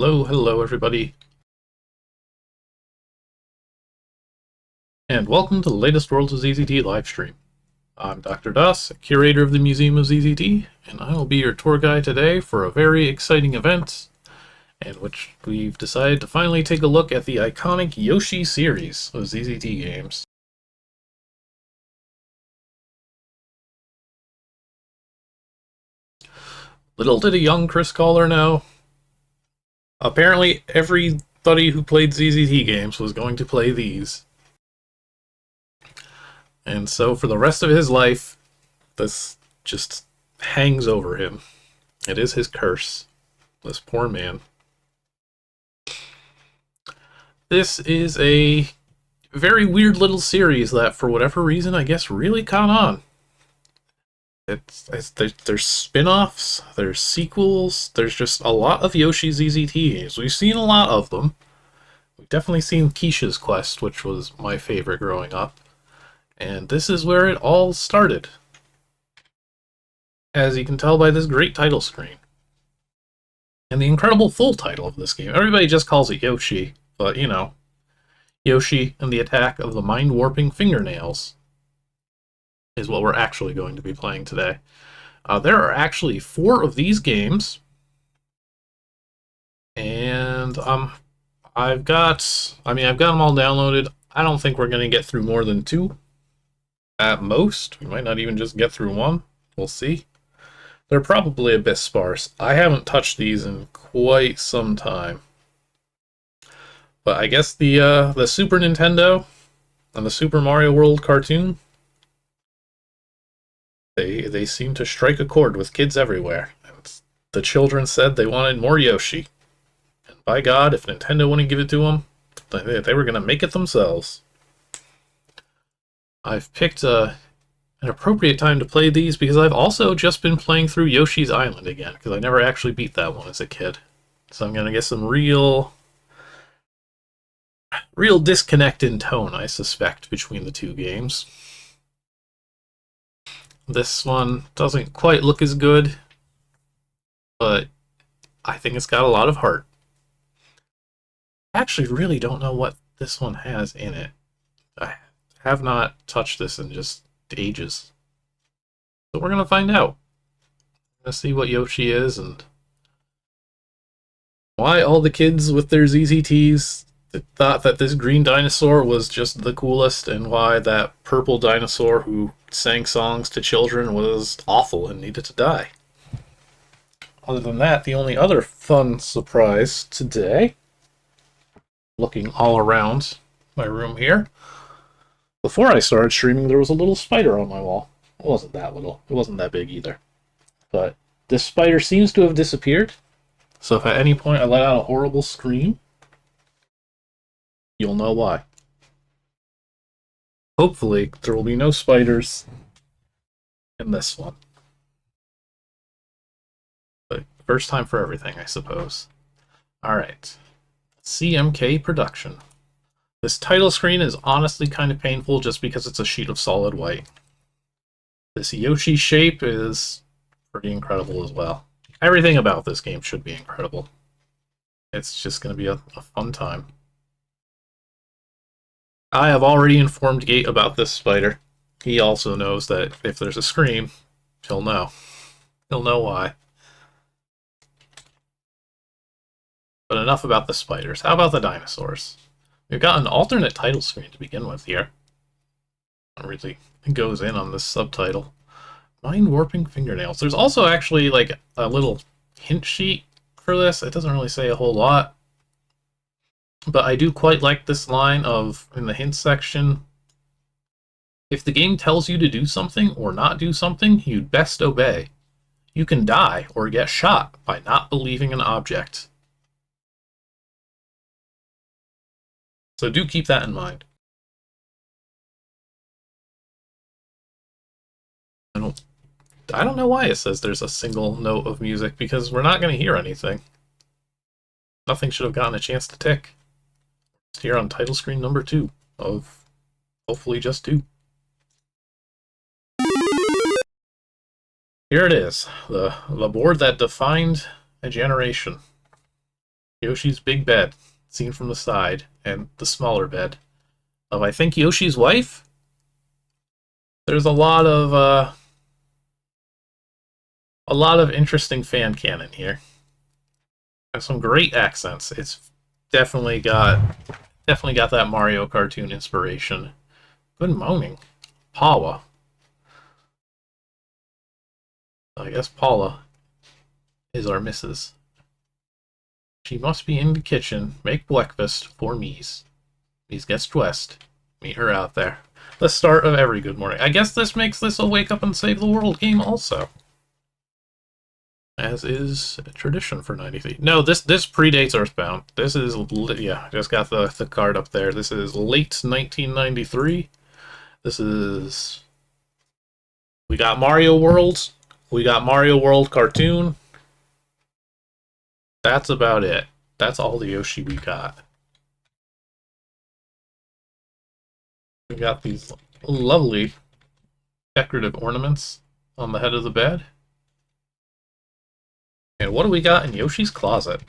Hello everybody, and welcome to the latest World of ZZT Livestream. I'm Dr. Das, curator of the Museum of ZZT, and I will be your tour guide today for a very exciting event, in which we've decided to finally take a look at the iconic Yoshi series of ZZT games. Little did a young Chris Kohler know, apparently everybody who played ZZT games was going to play these. And so for the rest of his life, this just hangs over him. It is his curse. This poor man. This is a very weird little series that, for whatever reason, I guess really caught on. There's spin-offs, there's sequels, there's just a lot of Yoshi ZZT games. We've seen a lot of them. We've definitely seen Keisha's Quest, which was my favorite growing up. And this is where it all started, as you can tell by this great title screen. And the incredible full title of this game. Everybody just calls it Yoshi, but you know, Yoshi and the Attack of the Mind-Warping Fingernails is what we're actually going to be playing today. There are actually 4 of these games, and I've got them all downloaded. I don't think we're going to get through more than 2 at most. We might not even just get through 1. We'll see. They're probably a bit sparse. I haven't touched these in quite some time. But I guess the Super Nintendo and the Super Mario World cartoon, they seem to strike a chord with kids everywhere. And the children said they wanted more Yoshi. And by God, if Nintendo wouldn't give it to them, they were going to make it themselves. I've picked an appropriate time to play these because I've also just been playing through Yoshi's Island again, because I never actually beat that one as a kid. So I'm going to get some real disconnect in tone, I suspect, between the 2 games. This one doesn't quite look as good, but I think it's got a lot of heart. I actually really don't know what this one has in it. I have not touched this in just ages. So we're going to find out. Let's see what Yoshi is and why all the kids with their ZZTs thought that this green dinosaur was just the coolest, and why that purple dinosaur who sang songs to children was awful and needed to die. Other than that, the only other fun surprise today, looking all around my room here, before I started streaming, there was a little spider on my wall. It wasn't that little. It wasn't that big either. But this spider seems to have disappeared. So if at any point I let out a horrible scream, you'll know why. Hopefully, there will be no spiders in this one. But first time for everything, I suppose. Alright. CMK Production. This title screen is honestly kind of painful just because it's a sheet of solid white. This Yoshi shape is pretty incredible as well. Everything about this game should be incredible. It's just going to be a fun time. I have already informed Gate about this spider. He also knows that if there's a scream, he'll know. He'll know why. But enough about the spiders. How about the dinosaurs? We've got an alternate title screen to begin with here. It really goes in on this subtitle. Mind-warping fingernails. There's also actually like a little hint sheet for this. It doesn't really say a whole lot. But I do quite like this line of, in the hint section, if the game tells you to do something or not do something, you'd best obey. You can die or get shot by not believing an object. So do keep that in mind. I don't know why it says there's a single note of music, because we're not going to hear anything. Nothing should have gotten a chance to tick. It's here on title screen number 2 of hopefully just 2. Here it is, the board that defined a generation. Yoshi's big bed, seen from the side, and the smaller bed of, I think, Yoshi's wife. There's a lot of interesting fan canon here. Has some great accents. It's definitely got that Mario cartoon inspiration. Good moaning. Paula. I guess Paula is our missus. She must be in the kitchen. Make breakfast for me's. Me's gets dressed. Meet her out there. The start of every good morning. I guess this makes this a wake up and save the world game also. As is a tradition for 93. No, this predates Earthbound. This is, yeah, I just got the card up there. This is late 1993. This is... We got Mario World. We got Mario World cartoon. That's about it. That's all the Yoshi we got. We got these lovely decorative ornaments on the head of the bed. And what do we got in Yoshi's closet?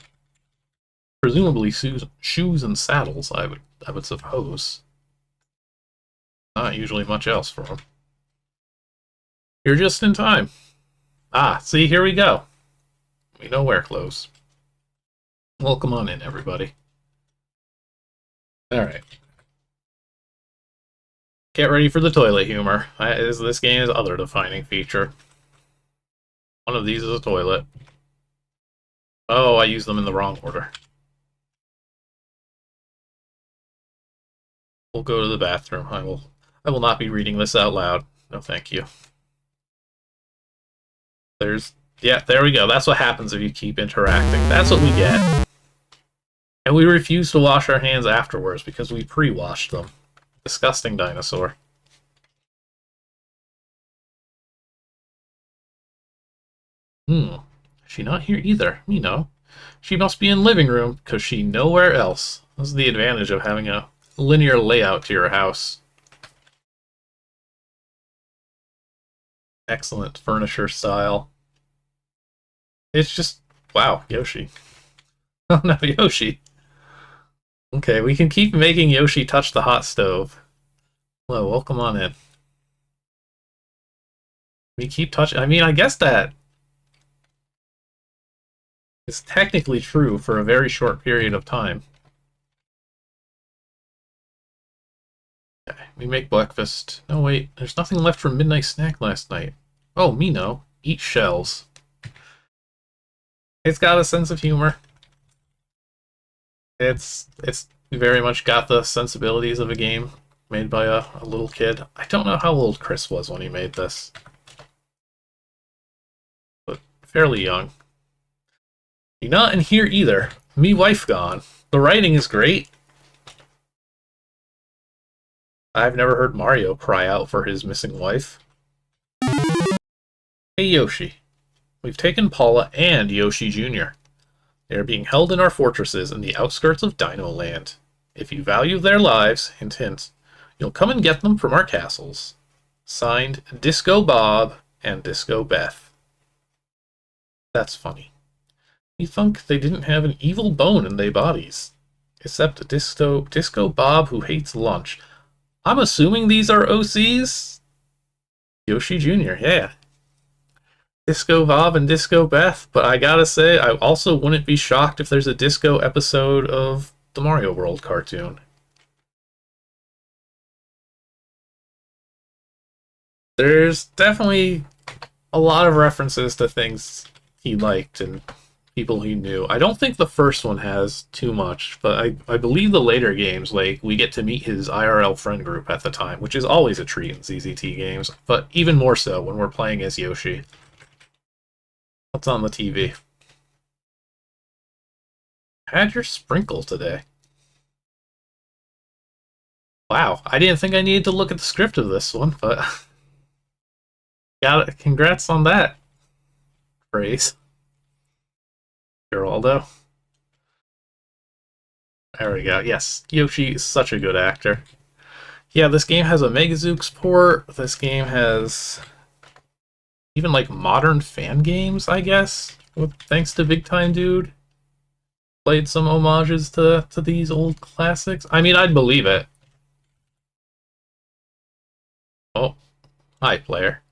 Presumably shoes and saddles, I would suppose. Not usually much else for him. You're just in time. Ah, see, here we go. We know wear clothes. Well, come on in, everybody. Alright. Get ready for the toilet humor. This game's other defining feature. One of these is a toilet. Oh, I used them in the wrong order. We'll go to the bathroom. I will not be reading this out loud. No, thank you. Yeah, there we go. That's what happens if you keep interacting. That's what we get. And we refuse to wash our hands afterwards because we pre-washed them. Disgusting dinosaur. She not here either. Me no. She must be in living room because she nowhere else. This is the advantage of having a linear layout to your house. Excellent furniture style. It's just, wow, Yoshi. Oh no, Yoshi. Okay, we can keep making Yoshi touch the hot stove. Hello, welcome on in. We keep touching, I mean, I guess that is technically true for a very short period of time. Okay, we make breakfast. No, wait, there's nothing left from midnight snack last night. Oh, me no. Eat shells. It's got a sense of humor. It's very much got the sensibilities of a game made by a little kid. I don't know how old Chris was when he made this, but fairly young. You're not in here either. Me wife gone. The writing is great. I've never heard Mario cry out for his missing wife. Hey Yoshi. We've taken Paula and Yoshi Jr. They are being held in our fortresses in the outskirts of Dino Land. If you value their lives, hint hint, you'll come and get them from our castles. Signed, Disco Bob and Disco Beth. That's funny. You thunk they didn't have an evil bone in their bodies. Except Disco Bob who hates lunch. I'm assuming these are OCs? Yoshi Jr., yeah. Disco Bob and Disco Beth, but I gotta say, I also wouldn't be shocked if there's a disco episode of the Mario World cartoon. There's definitely a lot of references to things he liked and people he knew. I don't think the first one has too much, but I believe the later games, like, we get to meet his IRL friend group at the time, which is always a treat in ZZT games, but even more so when we're playing as Yoshi. What's on the TV? Had your sprinkle today. Wow, I didn't think I needed to look at the script of this one, but got it. Congrats on that phrase, Geraldo. There we go. Yes, Yoshi is such a good actor. Yeah, this game has a Megazooks port. This game has even like modern fan games, I guess, thanks to Big Time Dude. played some homages to these old classics. I mean, I'd believe it. Oh, hi, player.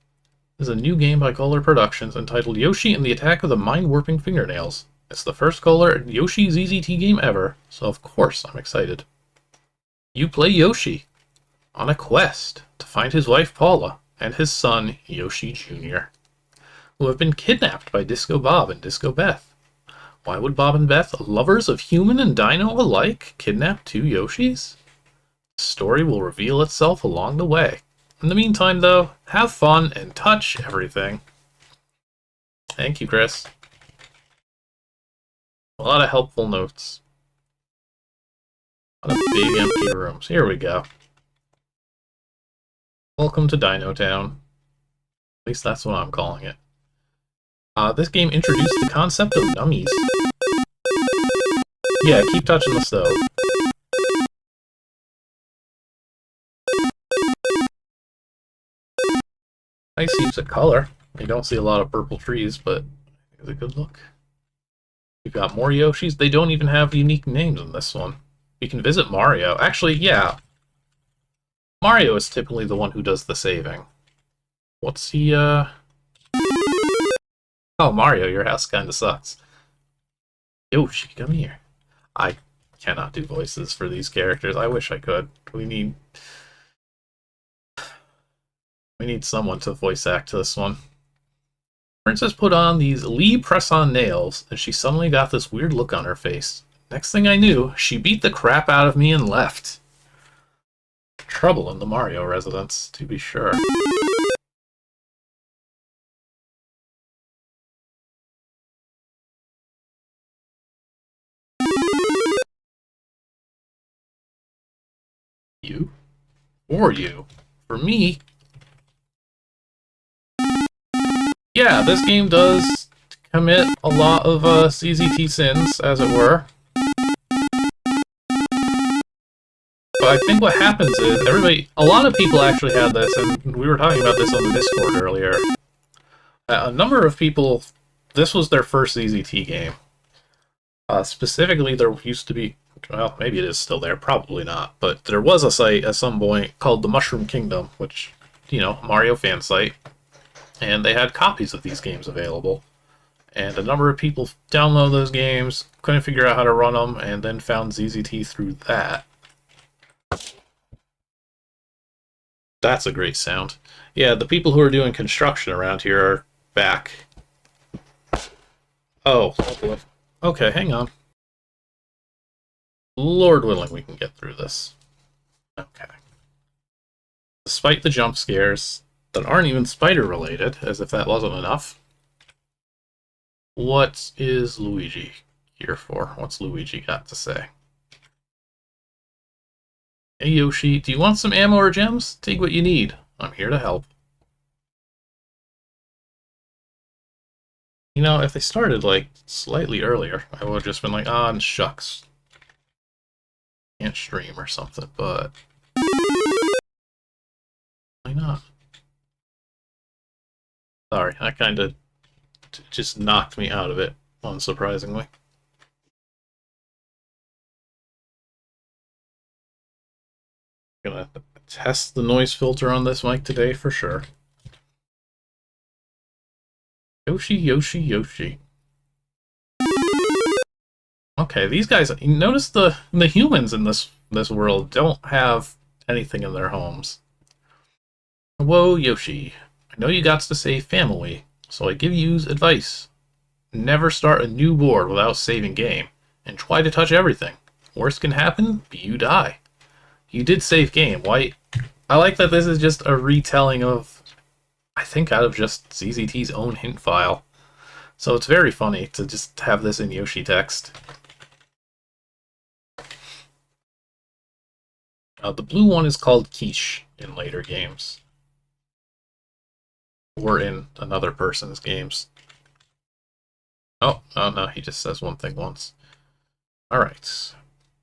This is a new game by Kohler Productions entitled Yoshi and the Attack of the Mind-Warping Fingernails. It's the first Kohler and Yoshi ZZT game ever, so of course I'm excited. You play Yoshi on a quest to find his wife Paula and his son Yoshi Jr., who have been kidnapped by Disco Bob and Disco Beth. Why would Bob and Beth, lovers of human and dino alike, kidnap two Yoshis? The story will reveal itself along the way. In the meantime, though, have fun and touch everything. Thank you, Chris. A lot of helpful notes. A lot of big empty rooms. Here we go. Welcome to Dino Town. At least that's what I'm calling it. This game introduced the concept of dummies. Yeah, keep touching the stove. Nice use of color. You don't see a lot of purple trees, but it's a good look. We've got more Yoshis. They don't even have unique names in this one. We can visit Mario. Actually, yeah. Mario is typically the one who does the saving. What's he, Oh, Mario, your house kinda sucks. Yoshi, come here. I cannot do voices for these characters. I wish I could. We need someone to voice act this one. Princess put on these Lee press-on nails, and she suddenly got this weird look on her face. Next thing I knew, she beat the crap out of me and left. Trouble in the Mario residence, to be sure. You? Or you? For me? Yeah, this game does commit a lot of ZZT sins, as it were. But I think what happens is, a lot of people actually had this, and we were talking about this on the Discord earlier. A number of people, this was their first ZZT game. Specifically, there used to be, well, maybe it is still there, probably not, but there was a site at some point called the Mushroom Kingdom, which, you know, Mario fan site, and they had copies of these games available. And a number of people downloaded those games, couldn't figure out how to run them, and then found ZZT through that. That's a great sound. Yeah, the people who are doing construction around here are back. Oh, okay, hang on. Lord willing, we can get through this. Okay. Despite the jump scares that aren't even spider-related, as if that wasn't enough, what is Luigi here for? What's Luigi got to say? Hey Yoshi, do you want some ammo or gems? Take what you need. I'm here to help. You know, if they started, like, slightly earlier, I would have just been like, ah, shucks. Can't stream or something, but... why not? Sorry, that kind of just knocked me out of it, unsurprisingly. Gonna test the noise filter on this mic today for sure. Yoshi, Yoshi, Yoshi. Okay, these guys, notice the humans in this world don't have anything in their homes. Whoa, Yoshi. I know you got to say family, so I give yous advice. Never start a new board without saving game, and try to touch everything. Worst can happen, you die. You did save game. Why? I like that this is just a retelling of, I think, out of just ZZT's own hint file. So it's very funny to just have this in Yoshi text. The blue one is called Quiche in later games. Or in another person's games. Oh, no, he just says one thing once. Alright.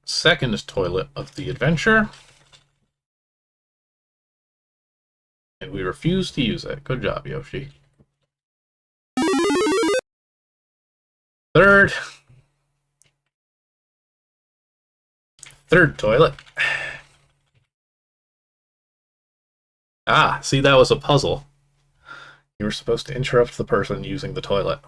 Second toilet of the adventure. And we refuse to use it. Good job, Yoshi. Third. Third toilet. Ah, see, that was a puzzle. You were supposed to interrupt the person using the toilet.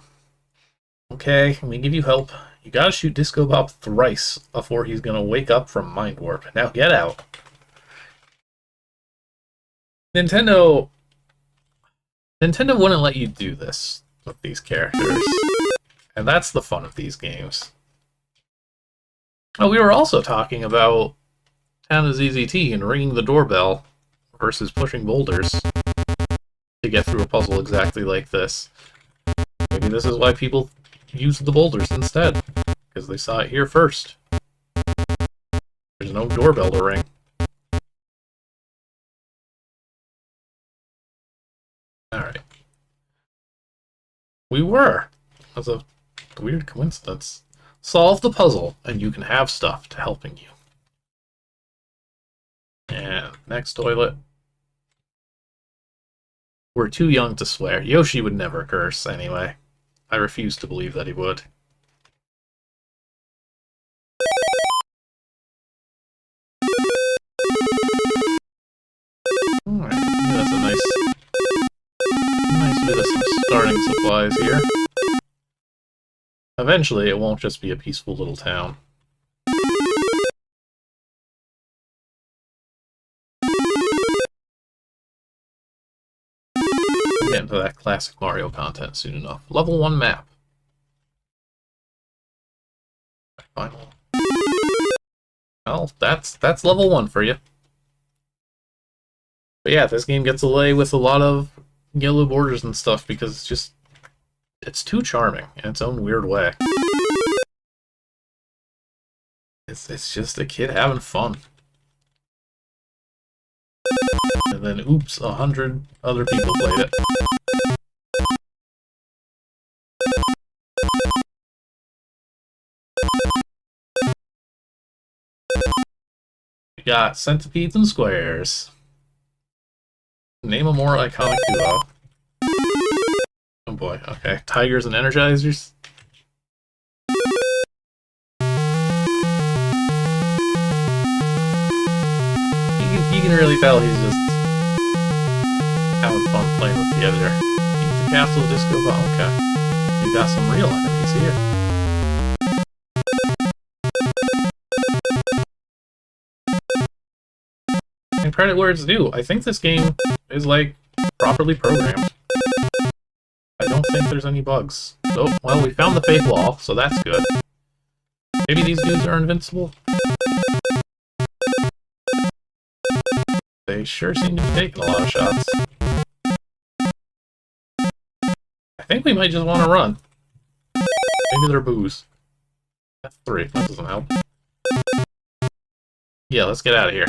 Okay, let me give you help. You gotta shoot Disco Bob thrice before he's gonna wake up from Mind Warp. Now get out. Nintendo wouldn't let you do this with these characters. And that's the fun of these games. Oh, we were also talking about Town of ZZT and ringing the doorbell versus pushing boulders to get through a puzzle exactly like this. Maybe this is why people use the boulders instead, because they saw it here first. There's no doorbell to ring. Alright. We were. That's a weird coincidence. Solve the puzzle, and you can have stuff to helping you. And next toilet. We're too young to swear. Yoshi would never curse, anyway. I refuse to believe that he would. Alright, that's a nice bit of some starting supplies here. Eventually, it won't just be a peaceful little town. We'll get into that classic Mario content soon enough. Level 1 map. Final. Well, that's level 1 for you. But yeah, this game gets away with a lot of yellow borders and stuff because it's too charming in its own weird way. It's just a kid having fun. And then, oops, 100 other people played it. We got centipedes and squares. Name a more iconic duo. Oh boy, okay. Tigers and Energizers. You can really tell he's just having fun playing with the editor. Beat the castle Disco Ball. Okay. You got some real enemies here. And credit where it's due. I think this game is, like, properly programmed. I don't think there's any bugs. Oh, well, we found the fake wall, so that's good. Maybe these dudes are invincible? They sure seem to be taking a lot of shots. I think we might just want to run. Maybe they're boos. That's 3. That doesn't help. Yeah, let's get out of here.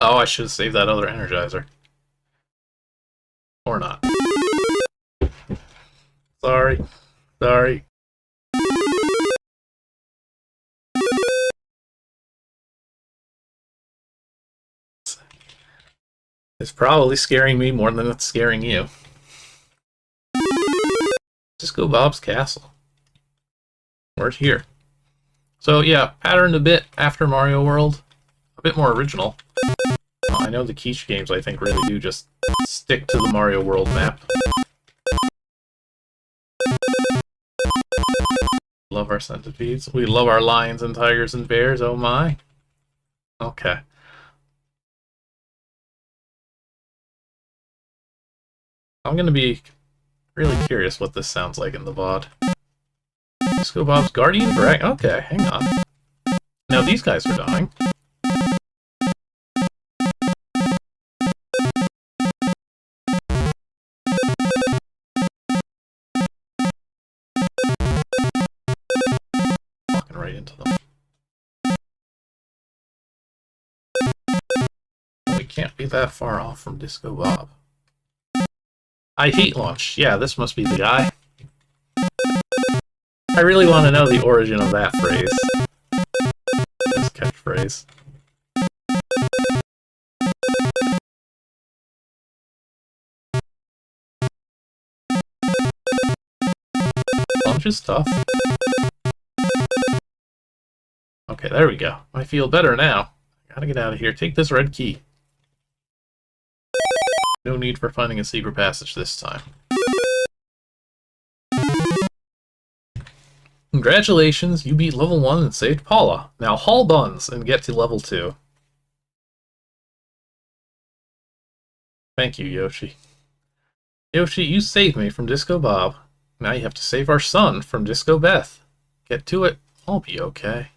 Oh, I should have saved that other Energizer. Or not. Sorry. Sorry. It's probably scaring me more than it's scaring you. Disco Bob's Castle. We're here. So yeah, patterned a bit after Mario World. A bit more original. I know the Quiche games, I think, really do just stick to the Mario World map. Love our centipedes. We love our lions and tigers and bears, oh my. Okay. I'm gonna be really curious what this sounds like in the VOD. Disco Bob's Guardian Dragon? Okay, hang on. Now these guys are dying. Walking right into them. We can't be that far off from Disco Bob. I hate launch. Yeah, this must be the guy. I really want to know the origin of that phrase. This catchphrase. Launch is tough. Okay, there we go. I feel better now. Gotta get out of here. Take this red key. No need for finding a secret passage this time. Congratulations, you beat level 1 and saved Paula. Now haul buns and get to level 2. Thank you, Yoshi. Yoshi, you saved me from Disco Bob. Now you have to save our son from Disco Beth. Get to it. I'll be okay.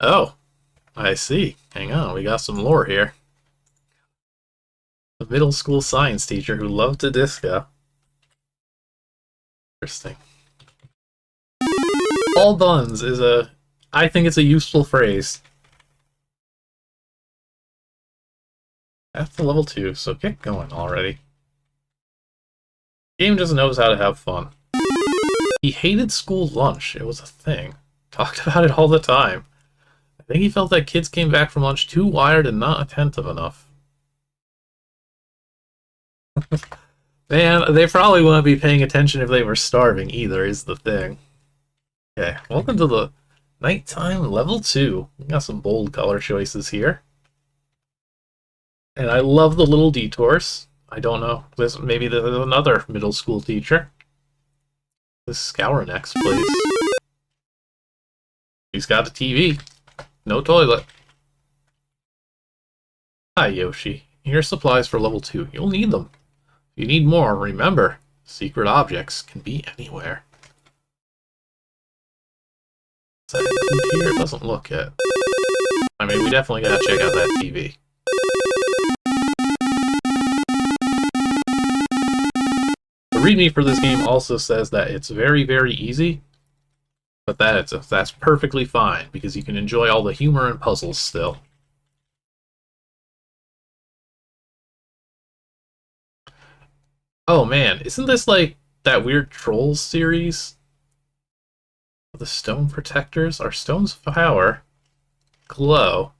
Oh, I see. Hang on, we got some lore here. The middle school science teacher who loved to disco. Interesting. All buns is I think it's a useful phrase. That's the level 2, so get going already. Game just knows how to have fun. He hated school lunch. It was a thing. Talked about it all the time. I think he felt that kids came back from lunch too wired and not attentive enough. Man, they probably wouldn't be paying attention if they were starving either, is the thing. Okay, welcome to the nighttime level 2. We got some bold color choices here. And I love the little detours. I don't know. Maybe there's another middle school teacher. This scour next, please. He's got a TV. No toilet. Hi, Yoshi. Here's supplies for level 2. You'll need them. If you need more, remember, secret objects can be anywhere. Is that include here? It doesn't look it. I mean, we definitely gotta check out that TV. The README for this game also says that it's very, very easy, but that's perfectly fine because you can enjoy all the humor and puzzles still. Oh man, isn't this like that weird Trolls series? The stone protectors? Our stones of power glow.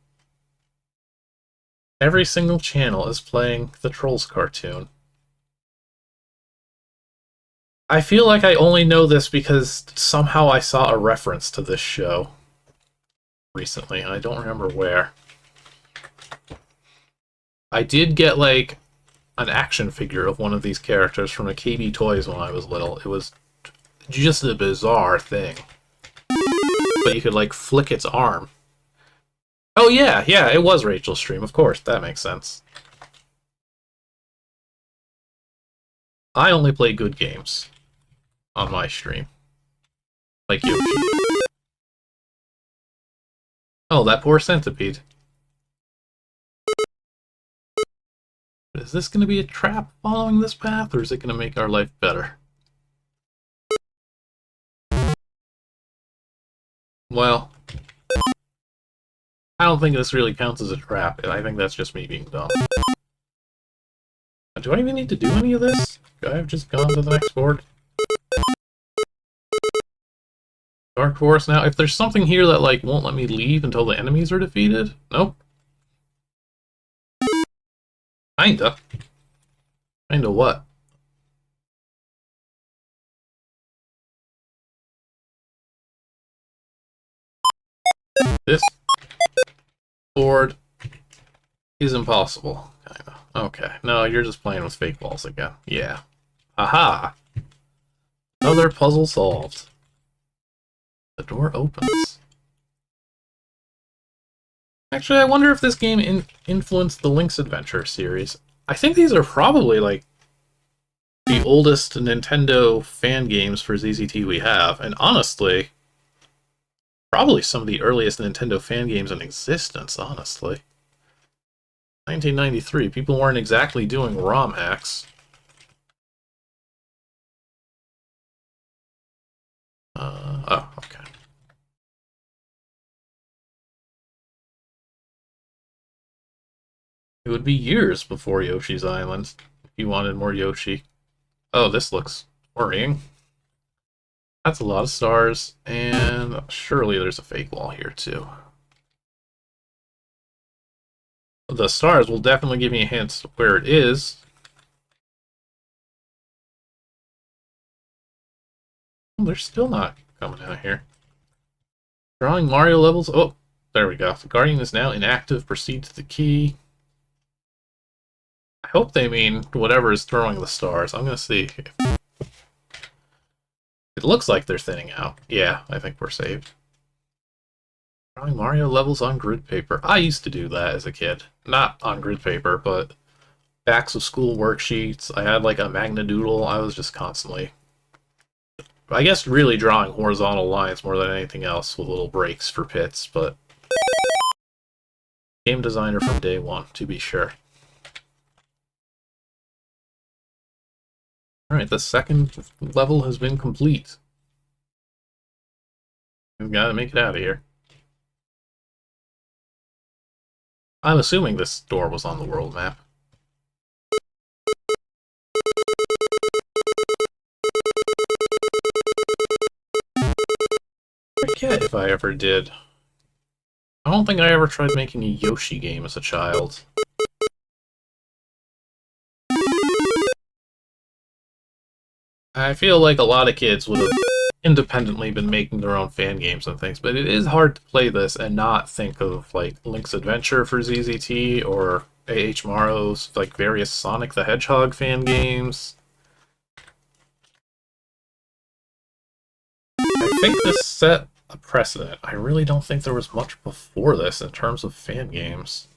Every single channel is playing the Trolls cartoon. I feel like I only know this because somehow I saw a reference to this show recently, and I don't remember where. I did get, like, an action figure of one of these characters from a KB Toys when I was little. It was just a bizarre thing. But you could, like, flick its arm. Oh, yeah, it was Rachel's stream, of course. That makes sense. I only play good games on my stream. Like Yoshi. Oh, that poor centipede. Is this going to be a trap following this path, or is it going to make our life better? Well, I don't think this really counts as a trap. I think that's just me being dumb. Do I even need to do any of this? Could I have just gone to the next board? Dark Forest now? If there's something here that, like, won't let me leave until the enemies are defeated? Nope. Kinda. Kinda what? This board is impossible. Kinda. Okay. No, you're just playing with fake walls again. Yeah. Aha! Another puzzle solved. The door opens. Actually, I wonder if this game influenced the Link's Adventure series. I think these are probably, like, the oldest Nintendo fan games for ZZT we have, and honestly, probably some of the earliest Nintendo fan games in existence, honestly. 1993, people weren't exactly doing ROM hacks. Oh, okay. It would be years before Yoshi's Island if you wanted more Yoshi. Oh, this looks worrying. That's a lot of stars, and surely there's a fake wall here too. The stars will definitely give me a hint where it is. They're still not coming out here. Drawing Mario levels. Oh, there we go. The Guardian is now inactive. Proceed to the key. I hope they mean whatever is throwing the stars. I'm going to see. It looks like they're thinning out. Yeah, I think we're saved. Drawing Mario levels on grid paper. I used to do that as a kid. Not on grid paper, but backs of school worksheets. I had like a Magna Doodle. I was just constantly, I guess, really drawing horizontal lines more than anything else with little breaks for pits, but game designer from day one, to be sure. Alright, the second level has been complete. We've got to make it out of here. I'm assuming this door was on the world map. I forget if I ever did. I don't think I ever tried making a Yoshi game as a child. I feel like a lot of kids would have independently been making their own fan games and things, but it is hard to play this and not think of like Link's Adventure for ZZT or A.H. Morrow's like various Sonic the Hedgehog fan games. I think this set a precedent. I really don't think there was much before this in terms of fan games.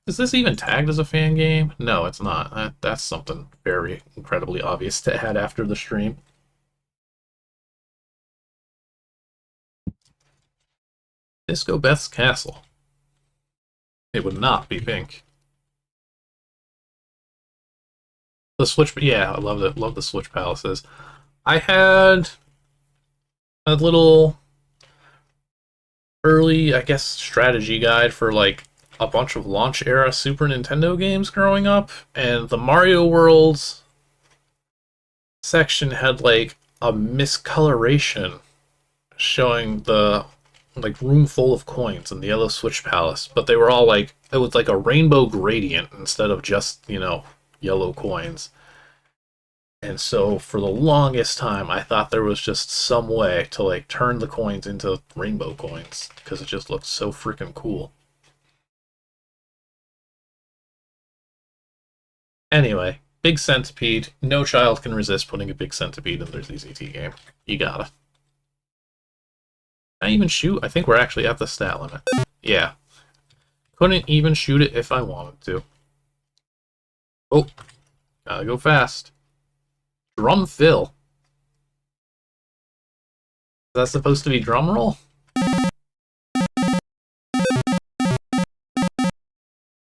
Is this even tagged as a fan game? No, it's not. That's something very incredibly obvious to add after the stream. Disco Beth's Castle. It would not be pink. The Switch, yeah, I love it. Love the Switch Palaces. I had a little early, I guess, strategy guide for like a bunch of launch era Super Nintendo games growing up, and the Mario Worlds section had like a miscoloration showing the like room full of coins in the yellow Switch Palace, but they were all like, it was like a rainbow gradient instead of just, you know, yellow coins. And so for the longest time, I thought there was just some way to like turn the coins into rainbow coins because it just looked so freaking cool. Anyway, Big Centipede. No child can resist putting a Big Centipede in their ZZT game. You gotta. Can I even shoot? I think we're actually at the stat limit. Yeah. Couldn't even shoot it if I wanted to. Oh. Gotta go fast. Drum fill. Is that supposed to be drum roll?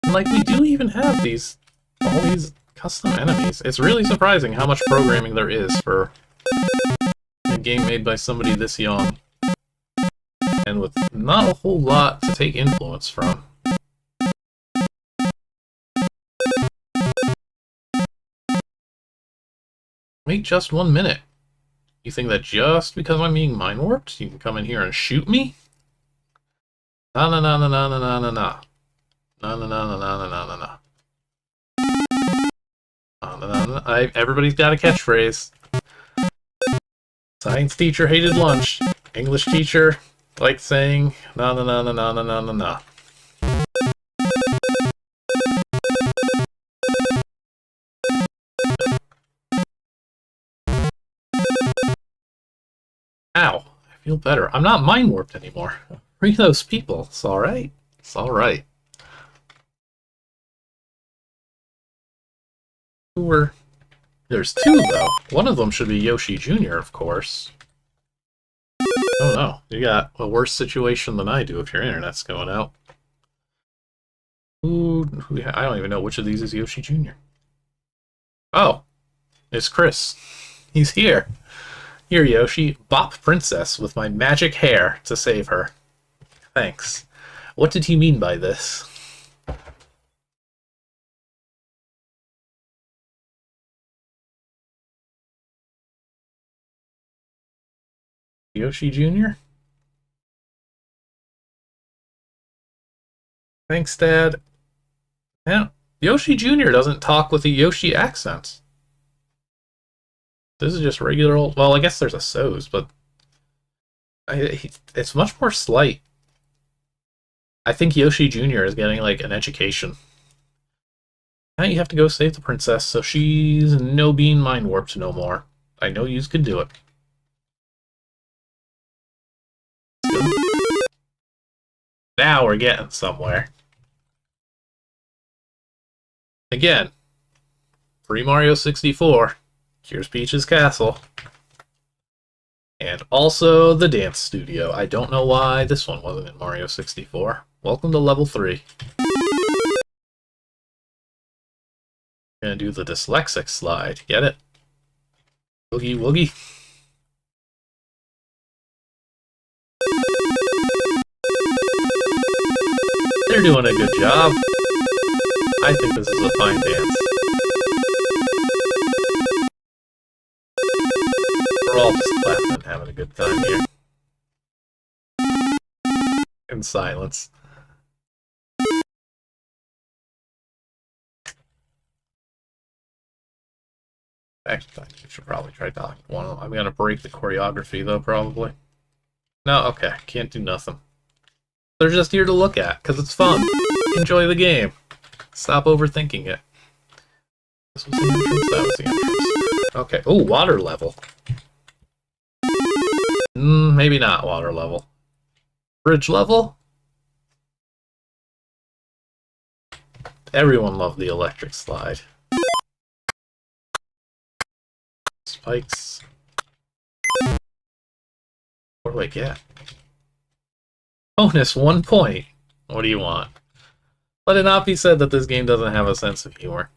Like, we do even have these, all these custom enemies. It's really surprising how much programming there is for a game made by somebody this young. And with not a whole lot to take influence from. Wait just 1 minute. You think that just because I'm being mind warped, you can come in here and shoot me? Na na na na na na na na na. Na na na na na na na na. Everybody's got a catchphrase. Science teacher hated lunch. English teacher liked saying na na na na na na na na na. Ow. I feel better. I'm not mind warped anymore. Free those people. It's alright. It's alright. There's two, though. One of them should be Yoshi Jr., of course. Oh no, you got a worse situation than I do if your internet's going out. I don't even know which of these is Yoshi Jr. Oh, it's Chris. He's here. Here, Yoshi. Bop Princess with my magic hair to save her. Thanks. What did he mean by this? Yoshi Jr.? Thanks, Dad. Yeah, Yoshi Jr. doesn't talk with a Yoshi accent. This is just regular old... Well, I guess there's a So's, but... It's much more slight. I think Yoshi Jr. is getting, like, an education. Now you have to go save the princess, so she's no being mind warped no more. I know yous could do it. Now we're getting somewhere. Again, pre-Mario 64. Here's Peach's Castle. And also the dance studio. I don't know why this one wasn't in Mario 64. Welcome to level 3. Gonna do the dyslexic slide. Get it? Woogie woogie. They're doing a good job. I think this is a fine dance. We're all just clapping and having a good time here. In silence. Actually, I should probably try talking to one of them. I'm gonna break the choreography though, probably. No, okay, can't do nothing. They're just here to look at, because it's fun. Enjoy the game. Stop overthinking it. This was the entrance, that was the entrance. Okay, oh, water level. Maybe not water level. Bridge level? Everyone loved the electric slide. Spikes. What do I get? Bonus 1 point. What do you want? Let it not be said that this game doesn't have a sense of humor.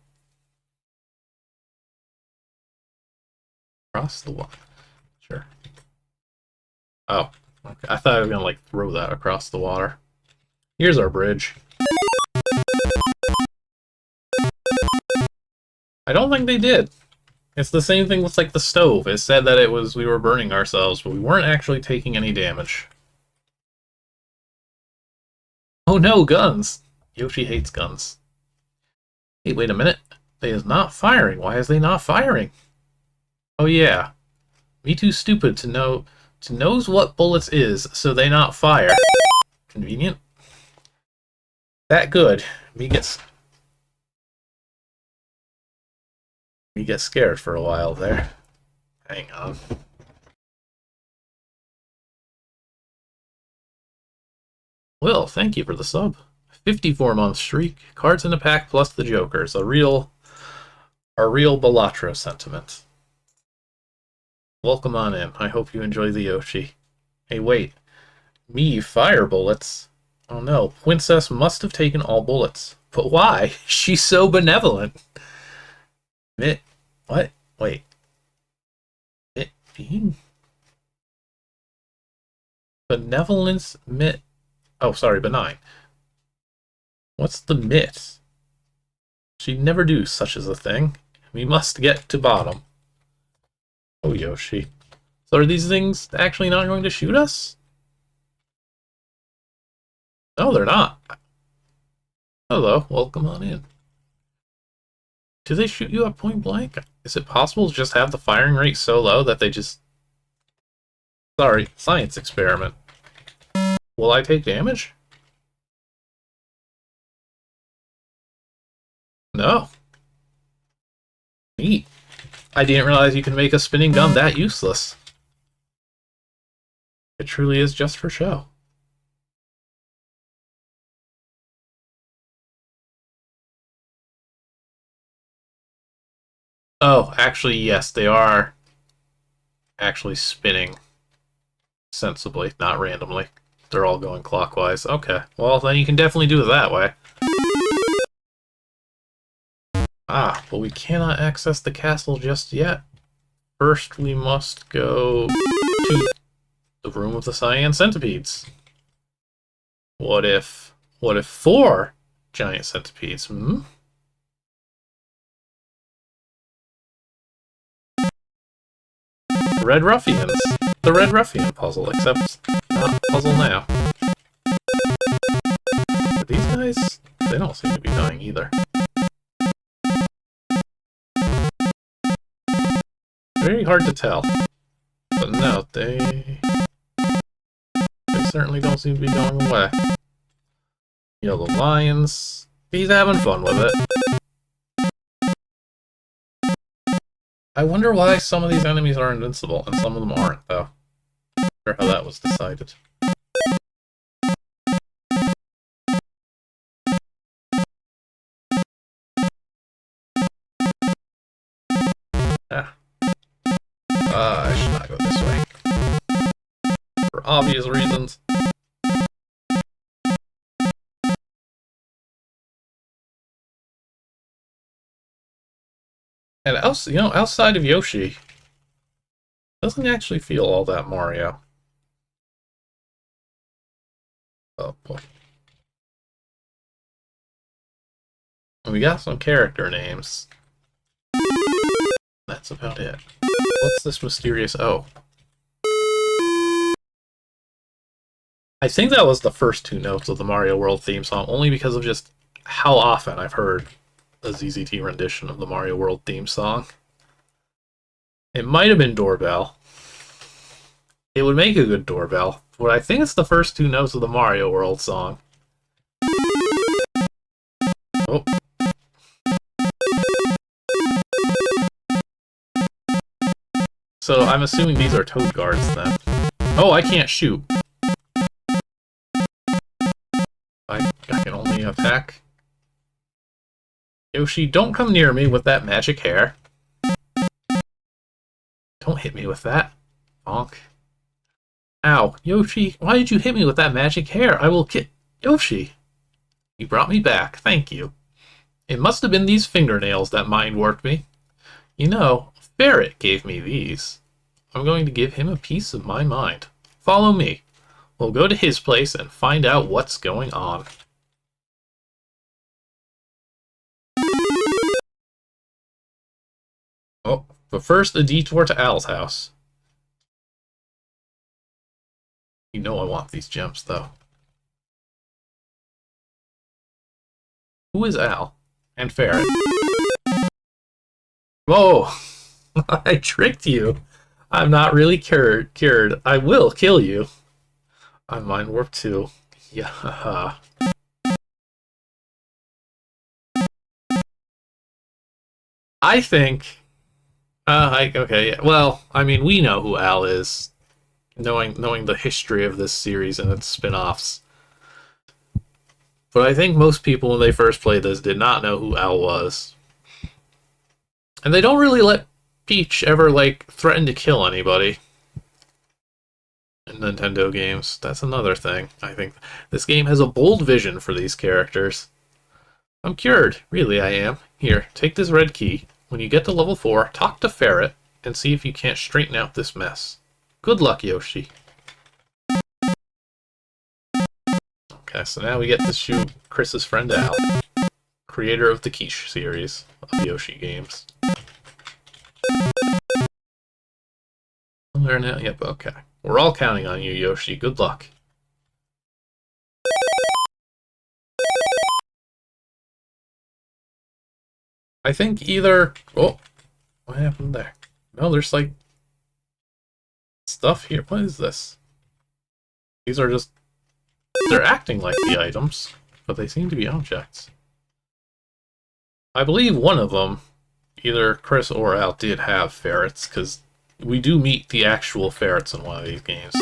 Across the water. Sure. Oh. Okay. I thought I was gonna, like, throw that across the water. Here's our bridge. I don't think they did. It's the same thing with, like, the stove. It said that we were burning ourselves, but we weren't actually taking any damage. Oh no, guns! Yoshi hates guns. Hey, wait a minute. They is not firing. Why is they not firing? Oh yeah. Me too stupid to knows what bullets is, so they not fire. Convenient. That good. Me get scared for a while there. Hang on. Well, thank you for the sub. 54-month streak. Cards in the pack plus the Jokers. A real Balatro sentiment. Welcome on in. I hope you enjoy the Yoshi. Hey, wait. Me, fire bullets? Oh no, Princess must have taken all bullets. But why? She's so benevolent. What? Wait. Being? Benevolence, oh, sorry, benign. What's the mit? She'd never do such as a thing. We must get to bottom. Oh, Yoshi. So are these things actually not going to shoot us? No, they're not. Hello, welcome on in. Do they shoot you at point blank? Is it possible to just have the firing rate so low that they just... Sorry, science experiment. Will I take damage? No. Neat. I didn't realize you can make a spinning gun that useless. It truly is just for show. Oh, actually, yes, they are actually spinning sensibly, not randomly. They're all going clockwise. Okay, well, then you can definitely do it that way. Ah, but we cannot access the castle just yet. First, we must go to the room of the cyan centipedes. What if 4 giant centipedes? Red Ruffians. The Red Ruffian puzzle, except not puzzle now. But these guys, they don't seem to be dying either. very hard to tell. But no, they certainly don't seem to be going away. Yellow Lions. He's having fun with it. I wonder why some of these enemies are invincible and some of them aren't, though. I wonder how that was decided. Ah. I should not go this way. For obvious reasons. And outside of Yoshi, doesn't actually feel all that Mario. Oh boy. And we got some character names. That's about it. What's this mysterious O? I think that was the first two notes of the Mario World theme song, only because of just how often I've heard a ZZT rendition of the Mario World theme song. It might have been Doorbell. It would make a good doorbell, but I think it's the first two notes of the Mario World song. Oh. So I'm assuming these are Toad guards then. Oh, I can't shoot. I can only attack. Yoshi, don't come near me with that magic hair. Don't hit me with that. Bonk. Ow. Yoshi, why did you hit me with that magic hair? I will kill... Yoshi! You brought me back. Thank you. It must have been these fingernails that mind-warped me. You know, Ferret gave me these. I'm going to give him a piece of my mind. Follow me. We'll go to his place and find out what's going on. Oh, but first a detour to Al's house. You know I want these gems, though. Who is Al? And Ferret. Whoa! I tricked you. I'm not really cured. I will kill you. I'm mind warped too. Yeah. I think... okay, yeah. Well, I mean, we know who Al is. Knowing the history of this series and its spin-offs. But I think most people, when they first played this, did not know who Al was. And they don't really let Peach ever, like, threaten to kill anybody in Nintendo games. That's another thing. I think this game has a bold vision for these characters. I'm cured. Really, I am. Here, take this red key. When you get to level 4, talk to Ferret and see if you can't straighten out this mess. Good luck, Yoshi. Okay, so now we get to shoot Chris's friend Al, creator of the Quiche series of Yoshi games. There now. Yep, okay. We're all counting on you, Yoshi. Good luck. I think either... Oh, what happened there? No, there's like... stuff here. What is this? These are just... They're acting like the items, but they seem to be objects. I believe one of them, either Chris or Al, did have ferrets, because we do meet the actual ferrets in one of these games.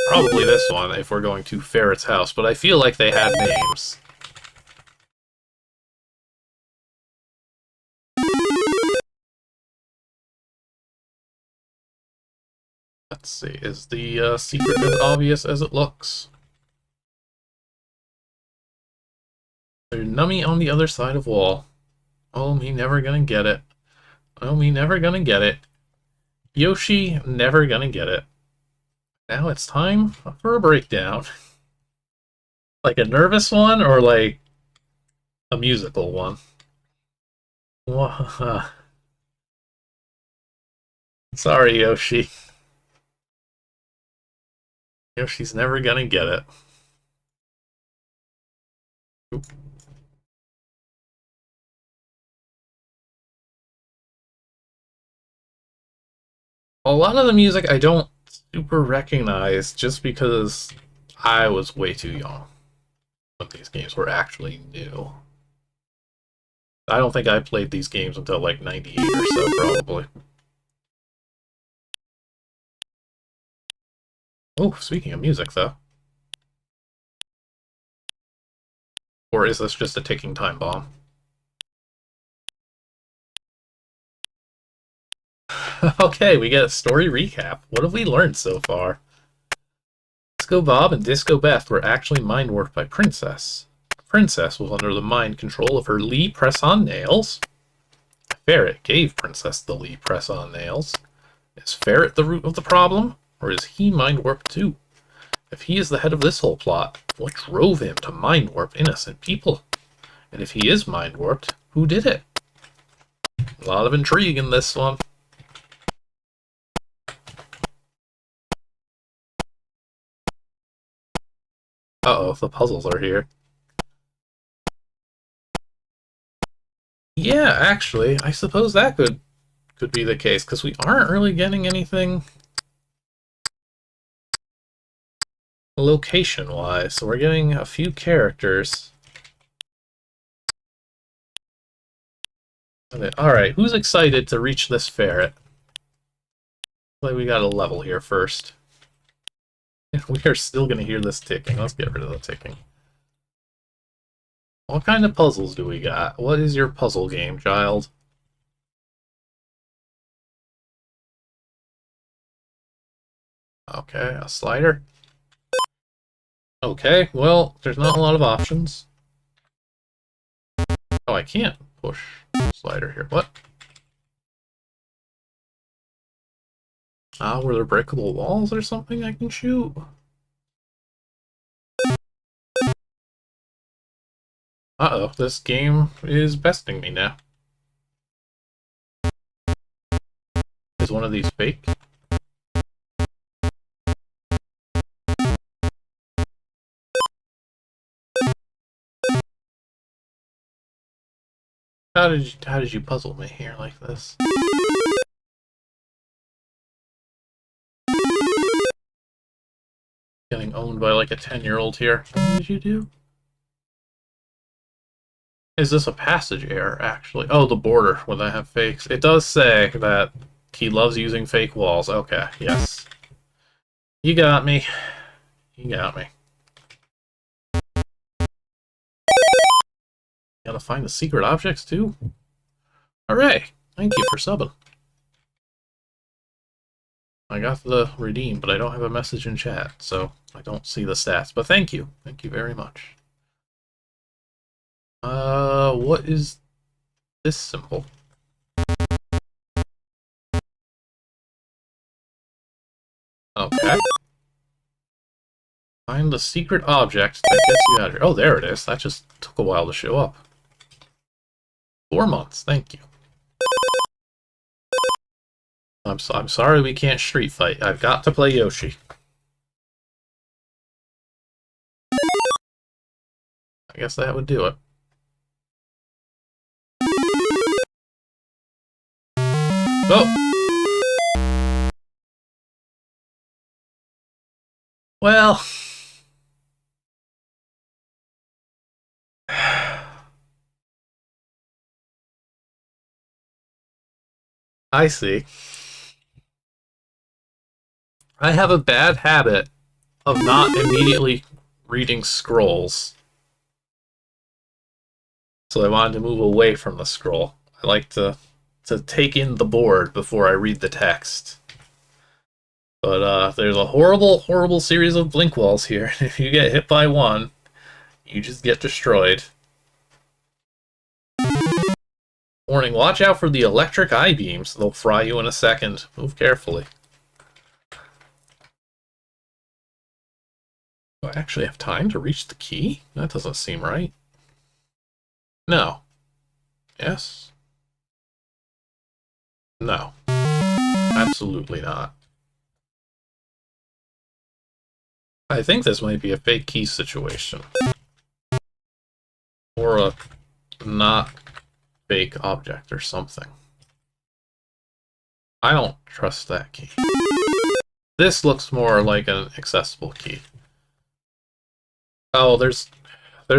Probably this one, if we're going to Ferret's house, but I feel like they had names. Let's see, is the secret as obvious as it looks? There's Nummy on the other side of wall. Oh, me never gonna get it. Oh, me never gonna get it. Yoshi, never gonna get it. Now it's time for a breakdown. Like a nervous one, or like a musical one? Sorry, Yoshi. Yoshi's never gonna get it. A lot of the music I don't super recognize just because I was way too young when these games were actually new. I don't think I played these games until like 98 or so, probably. Oh, speaking of music, though. Or is this just a ticking time bomb? Okay, we get a story recap. What have we learned so far? Disco Bob and Disco Beth were actually mind-warped by Princess. Princess was under the mind control of her Lee press-on nails. Ferret gave Princess the Lee press-on nails. Is Ferret the root of the problem, or is he mind-warped too? If he is the head of this whole plot, what drove him to mind-warp innocent people? And if he is mind-warped, who did it? A lot of intrigue in this one. Uh-oh, the puzzles are here. Yeah, actually, I suppose that could be the case, because we aren't really getting anything location-wise. So we're getting a few characters. Alright, who's excited to reach this ferret? Like we got a level here first. We are still going to hear this ticking. Let's get rid of the ticking. What kind of puzzles do we got? What is your puzzle game, child? Okay, a slider. Okay, well, there's not a lot of options. Oh, I can't push slider here. What? Ah, were there breakable walls or something I can shoot? Uh-oh, this game is besting me now. Is one of these fake? How did you puzzle me here like this? Getting owned by like a 10-year-old here. What did you do? Is this a passage error, actually? Oh, the border, when I have fakes. It does say that he loves using fake walls. Okay, yes. You got me. You got me. Gotta find the secret objects, too? Hooray! Thank you for subbing. I got the redeem, but I don't have a message in chat, so I don't see the stats. But thank you. Thank you very much. What is this symbol? Okay. Find the secret object that gets you out of here. Oh, there it is. That just took a while to show up. 4 months. Thank you. I'm sorry we can't street fight. I've got to play Yoshi. I guess that would do it. Oh! Well... I see. I have a bad habit of not immediately reading scrolls. So I wanted to move away from the scroll. I like to take in the board before I read the text. But there's a horrible, horrible series of blink walls here. If you get hit by one, you just get destroyed. Warning, watch out for the electric eye beams. They'll fry you in a second. Move carefully. Do I actually have time to reach the key? That doesn't seem right. No. Yes? No. Absolutely not. I think this might be a fake key situation. Or a not fake object or something. I don't trust that key. This looks more like an accessible key. Oh, there's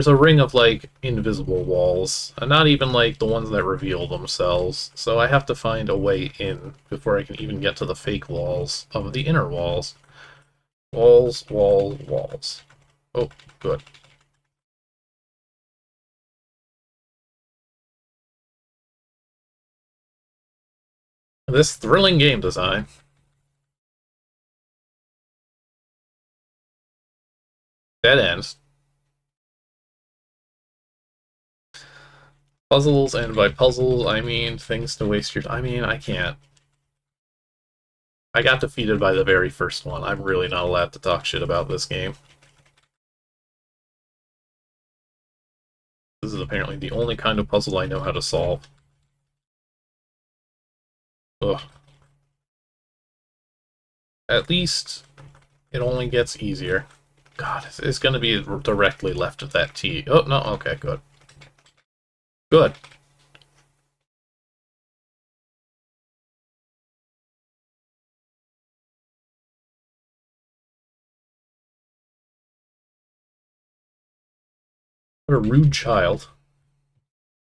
a ring of, like, invisible walls, and not even, like, the ones that reveal themselves, so I have to find a way in before I can even get to the fake walls of the inner walls. Walls, walls, walls. Oh, good. This thrilling game design. Dead ends. Puzzles, and by puzzles, I mean things to waste your time. I mean, I can't. I got defeated by the very first one. I'm really not allowed to talk shit about this game. This is apparently the only kind of puzzle I know how to solve. Ugh. At least it only gets easier. God, it's going to be directly left of that T. Oh, no, okay, good. Good. What a rude child.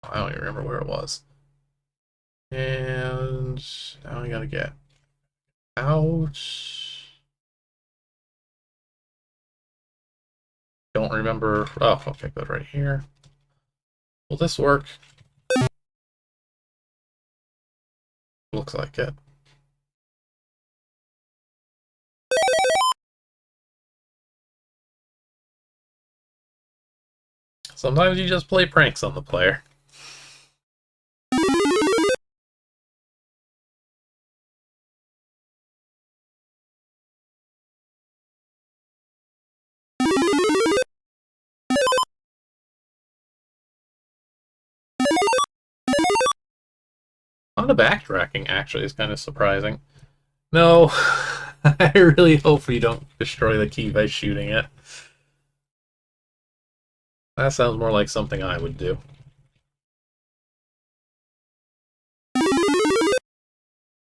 I don't even remember where it was. And now I gotta get out. Don't remember. Oh, okay, good, right here. Will this work? Looks like it. Sometimes you just play pranks on the player. On the backtracking, actually, is kind of surprising. No, I really hope you don't destroy the key by shooting it. That sounds more like something I would do.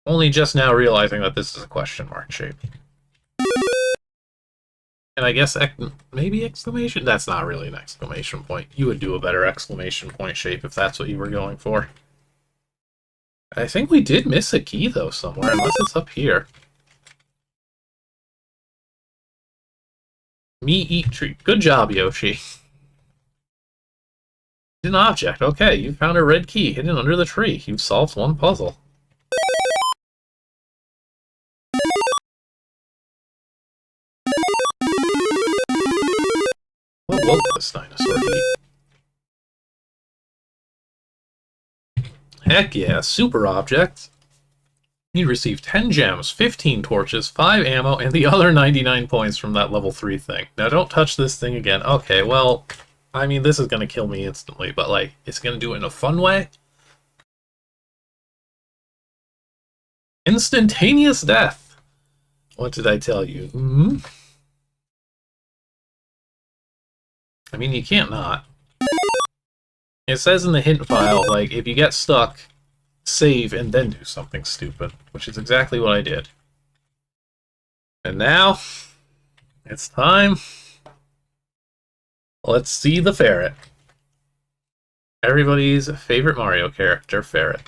Only just now realizing that this is a question mark shape. And I guess maybe exclamation? That's not really an exclamation point. You would do a better exclamation point shape if that's what you were going for. I think we did miss a key, though, somewhere, unless it's up here. Me eat tree. Good job, Yoshi. Hidden object. Okay, you found a red key hidden under the tree. You've solved one puzzle. What will this dinosaur eat? Heck yeah, super object. You received 10 gems, 15 torches, 5 ammo, and the other 99 points from that level 3 thing. Now don't touch this thing again. Okay, well, I mean, this is going to kill me instantly, but, like, it's going to do it in a fun way. Instantaneous death! What did I tell you? I mean, you can't not. It says in the hint file, like, if you get stuck, save and then do something stupid, which is exactly what I did. And now, it's time. Let's see the ferret. Everybody's favorite Mario character, ferret.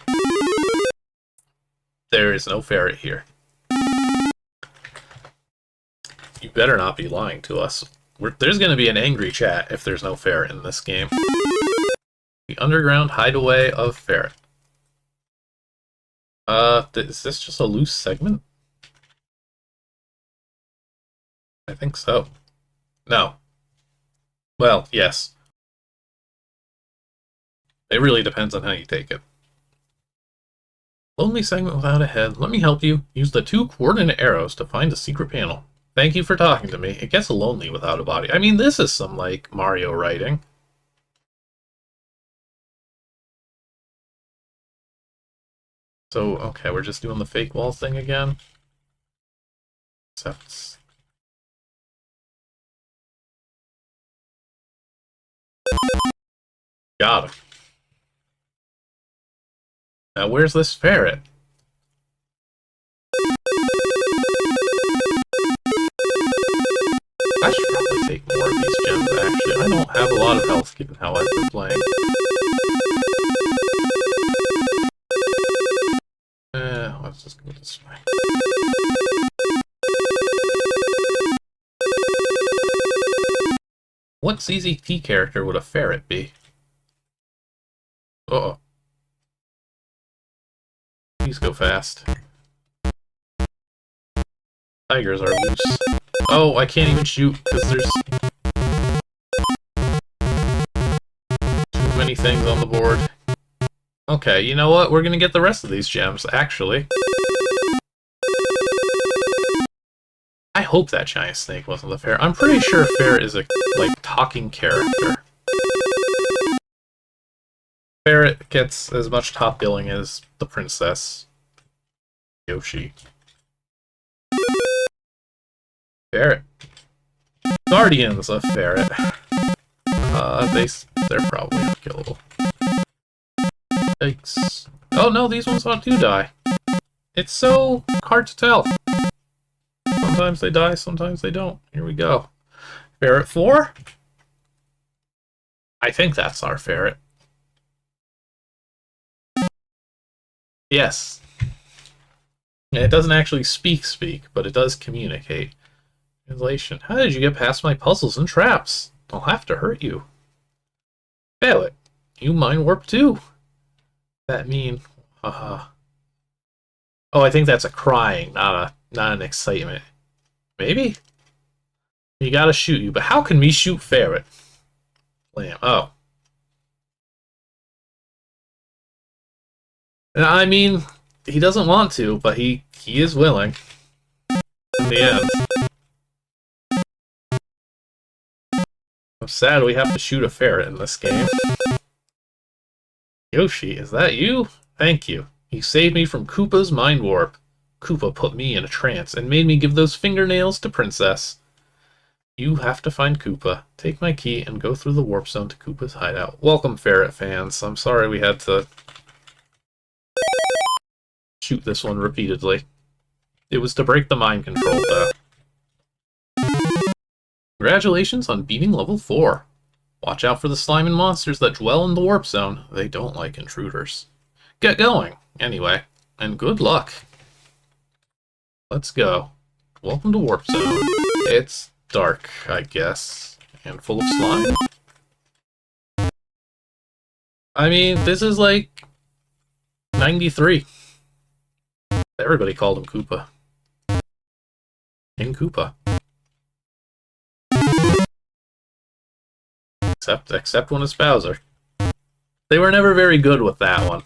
There is no ferret here. You better not be lying to us. There's going to be an angry chat if there's no ferret in this game. The underground hideaway of ferret. Is this just a loose segment? I think so. No. Well, yes. It really depends on how you take it. Lonely segment without a head. Let me help you. Use the 2 coordinate arrows to find the secret panel. Thank you for talking to me. It gets lonely without a body. I mean, this is some, like, Mario writing. So, okay, we're just doing the fake wall thing again. Except... Got him. Now, where's this ferret? take more of these gems, actually. I don't have a lot of health given how I've been playing. Let's just go this way. What ZZT character would a ferret be? Uh-oh. Please go fast. Tigers are loose. Oh, I can't even shoot because there's too many things on the board. Okay, you know what? We're gonna get the rest of these gems, actually. I hope that giant snake wasn't the ferret. I'm pretty sure ferret is a, like, talking character. Ferret gets as much top billing as the princess. Yoshi. Ferret. Guardians of Ferret. They're probably unkillable. Yikes. Oh no, these ones do die. It's so hard to tell. Sometimes they die, sometimes they don't. Here we go. Ferret 4? I think that's our ferret. Yes. Yeah, it doesn't actually speak, but it does communicate. Translation. How did you get past my puzzles and traps? I'll have to hurt you. Fail it. You mind warp too. That mean? Haha. Oh, I think that's a crying, not an excitement. Maybe? You gotta shoot you, but how can me shoot ferret? Lamb. Oh. I mean, he doesn't want to, but he is willing. In the end. I'm sad we have to shoot a ferret in this game. Yoshi, is that you? Thank you. You saved me from Koopa's mind warp. Koopa put me in a trance and made me give those fingernails to Princess. You have to find Koopa. Take my key and go through the warp zone to Koopa's hideout. Welcome, ferret fans. I'm sorry we had to shoot this one repeatedly. It was to break the mind control, though. Congratulations on beating level 4. Watch out for the slime and monsters that dwell in the warp zone. They don't like intruders. Get going, anyway, and good luck. Let's go. Welcome to warp zone. It's dark, I guess, and full of slime. I mean, this is like 93. Everybody called him Koopa. King Koopa. Except when it's Bowser. They were never very good with that one.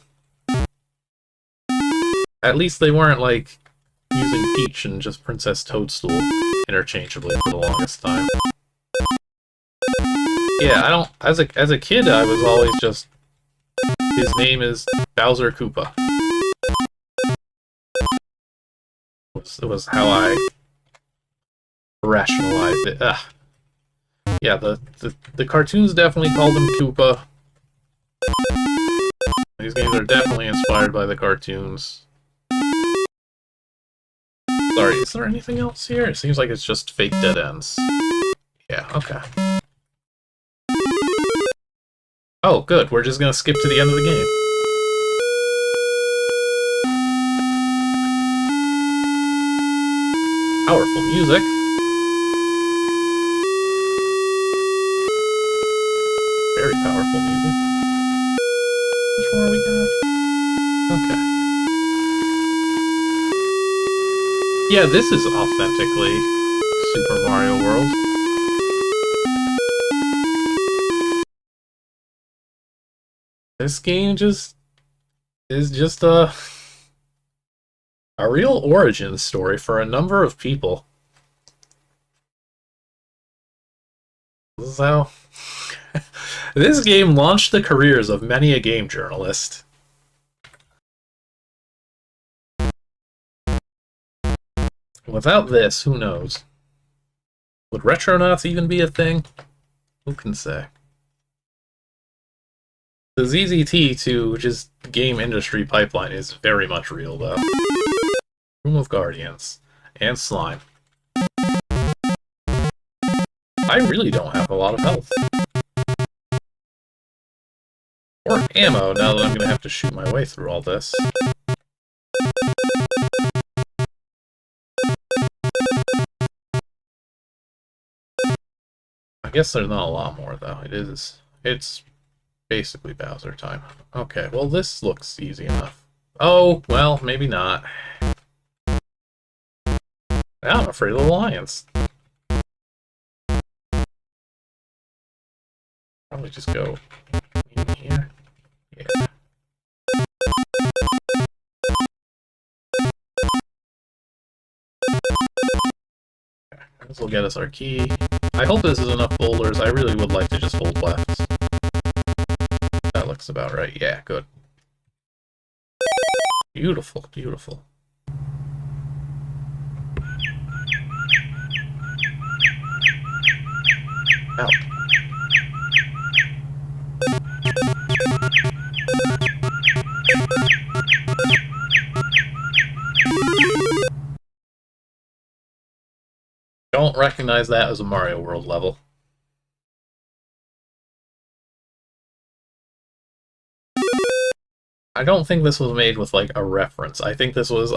At least they weren't, like, using Peach and just Princess Toadstool interchangeably for the longest time. Yeah, I don't... As a kid, I was always just... His name is Bowser Koopa. It was how I rationalized it. Ugh. Yeah, the cartoons definitely called him Koopa. These games are definitely inspired by the cartoons. Sorry, is there anything else here? It seems like it's just fake dead ends. Yeah, okay. Oh, good. We're just gonna skip to the end of the game. Powerful music. Very powerful music. Which one are we got? Okay. Yeah, this is authentically Super Mario World. This game just is just a real origin story for a number of people. This is how this game launched the careers of many a game journalist. Without this, who knows? Would Retronauts even be a thing? Who can say? The ZZT to just game industry pipeline is very much real, though. Room of Guardians. And slime. I really don't have a lot of health. Or ammo, now that I'm gonna have to shoot my way through all this. I guess there's not a lot more, though. It's basically Bowser time. Okay, well this looks easy enough. Oh, well, maybe not. Now I'm afraid of the lions. Probably just go in here. Yeah. This will get us our key. I hope this is enough boulders. I really would like to just hold left. That looks about right. Yeah, good. Beautiful, beautiful. Ow. Don't recognize that as a Mario World level. I don't think this was made with, like, a reference. I think this was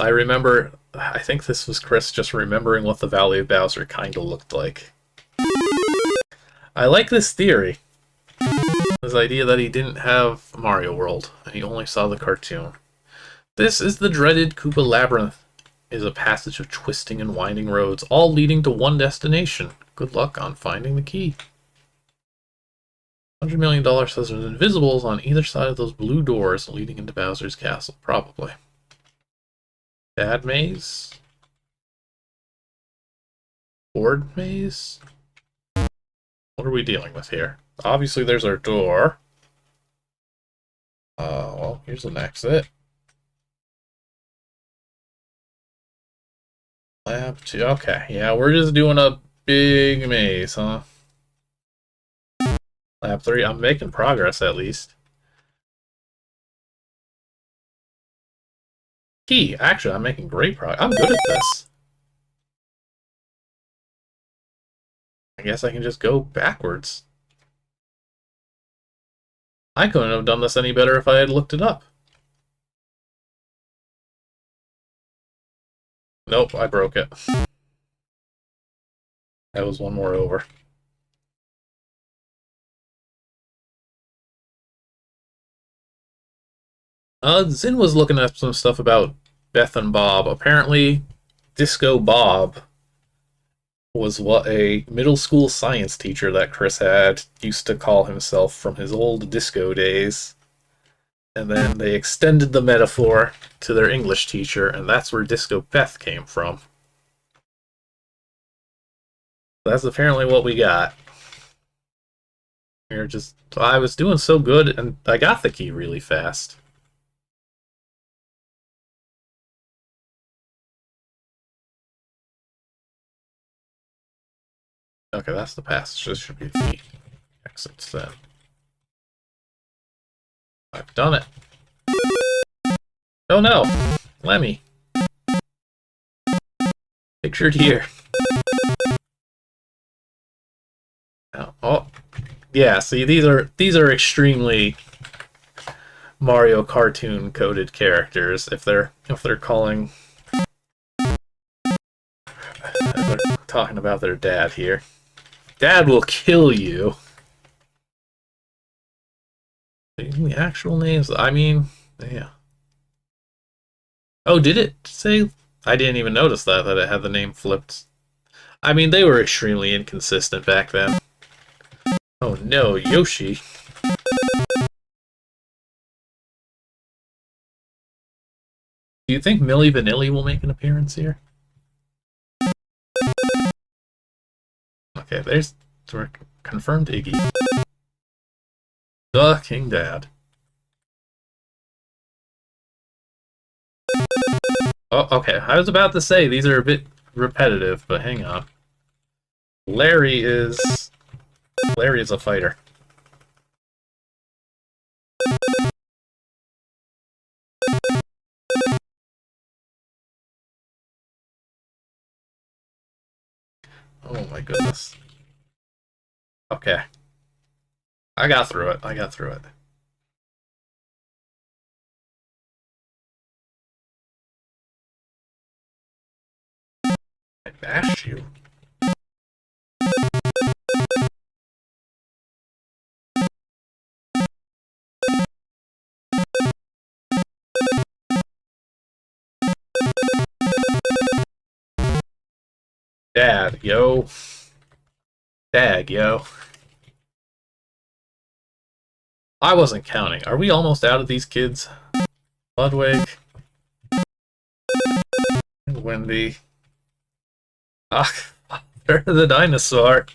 Chris just remembering what the Valley of Bowser kind of looked like. I like this theory. This idea that he didn't have Mario World, and he only saw the cartoon. This is the dreaded Koopa Labyrinth. It is a passage of twisting and winding roads, all leading to one destination. Good luck on finding the key. $100 million says there's invisibles on either side of those blue doors leading into Bowser's castle, probably. Bad maze? Board maze? What are we dealing with here? Obviously there's our door. Well, here's an exit. Lab 2. Okay, yeah, we're just doing a big maze, huh? Lab 3. I'm making progress, at least. Key. Actually, I'm making great progress. I'm good at this. I guess I can just go backwards. I couldn't have done this any better if I had looked it up. Nope, I broke it. That was one more over. Zin was looking at some stuff about Beth and Bob. Apparently, Disco Bob was what a middle school science teacher that Chris had used to call himself from his old disco days. And then they extended the metaphor to their English teacher, and that's where Disco Beth came from. That's apparently what we got. I was doing so good, and I got the key really fast. Okay, that's the passage. This should be the exits then. I've done it. Oh no! Lemmy. Pictured here. Oh, yeah. See, these are extremely Mario cartoon coded characters. If they're talking about their dad here, Dad will kill you. The actual names. I mean, yeah. Oh, did it say? I didn't even notice that it had the name flipped. I mean, they were extremely inconsistent back then. Oh no, Yoshi. Do you think Milli Vanilli will make an appearance here? Okay, there's confirmed Iggy. The King Dad. Oh, okay. I was about to say these are a bit repetitive, but hang on. Larry is a fighter. Oh my goodness. Okay. I got through it. I got through it. I bashed you. Dad, yo. Dag, yo. I wasn't counting. Are we almost out of these kids? Ludwig. And Wendy. Ah, they're the dinosaur.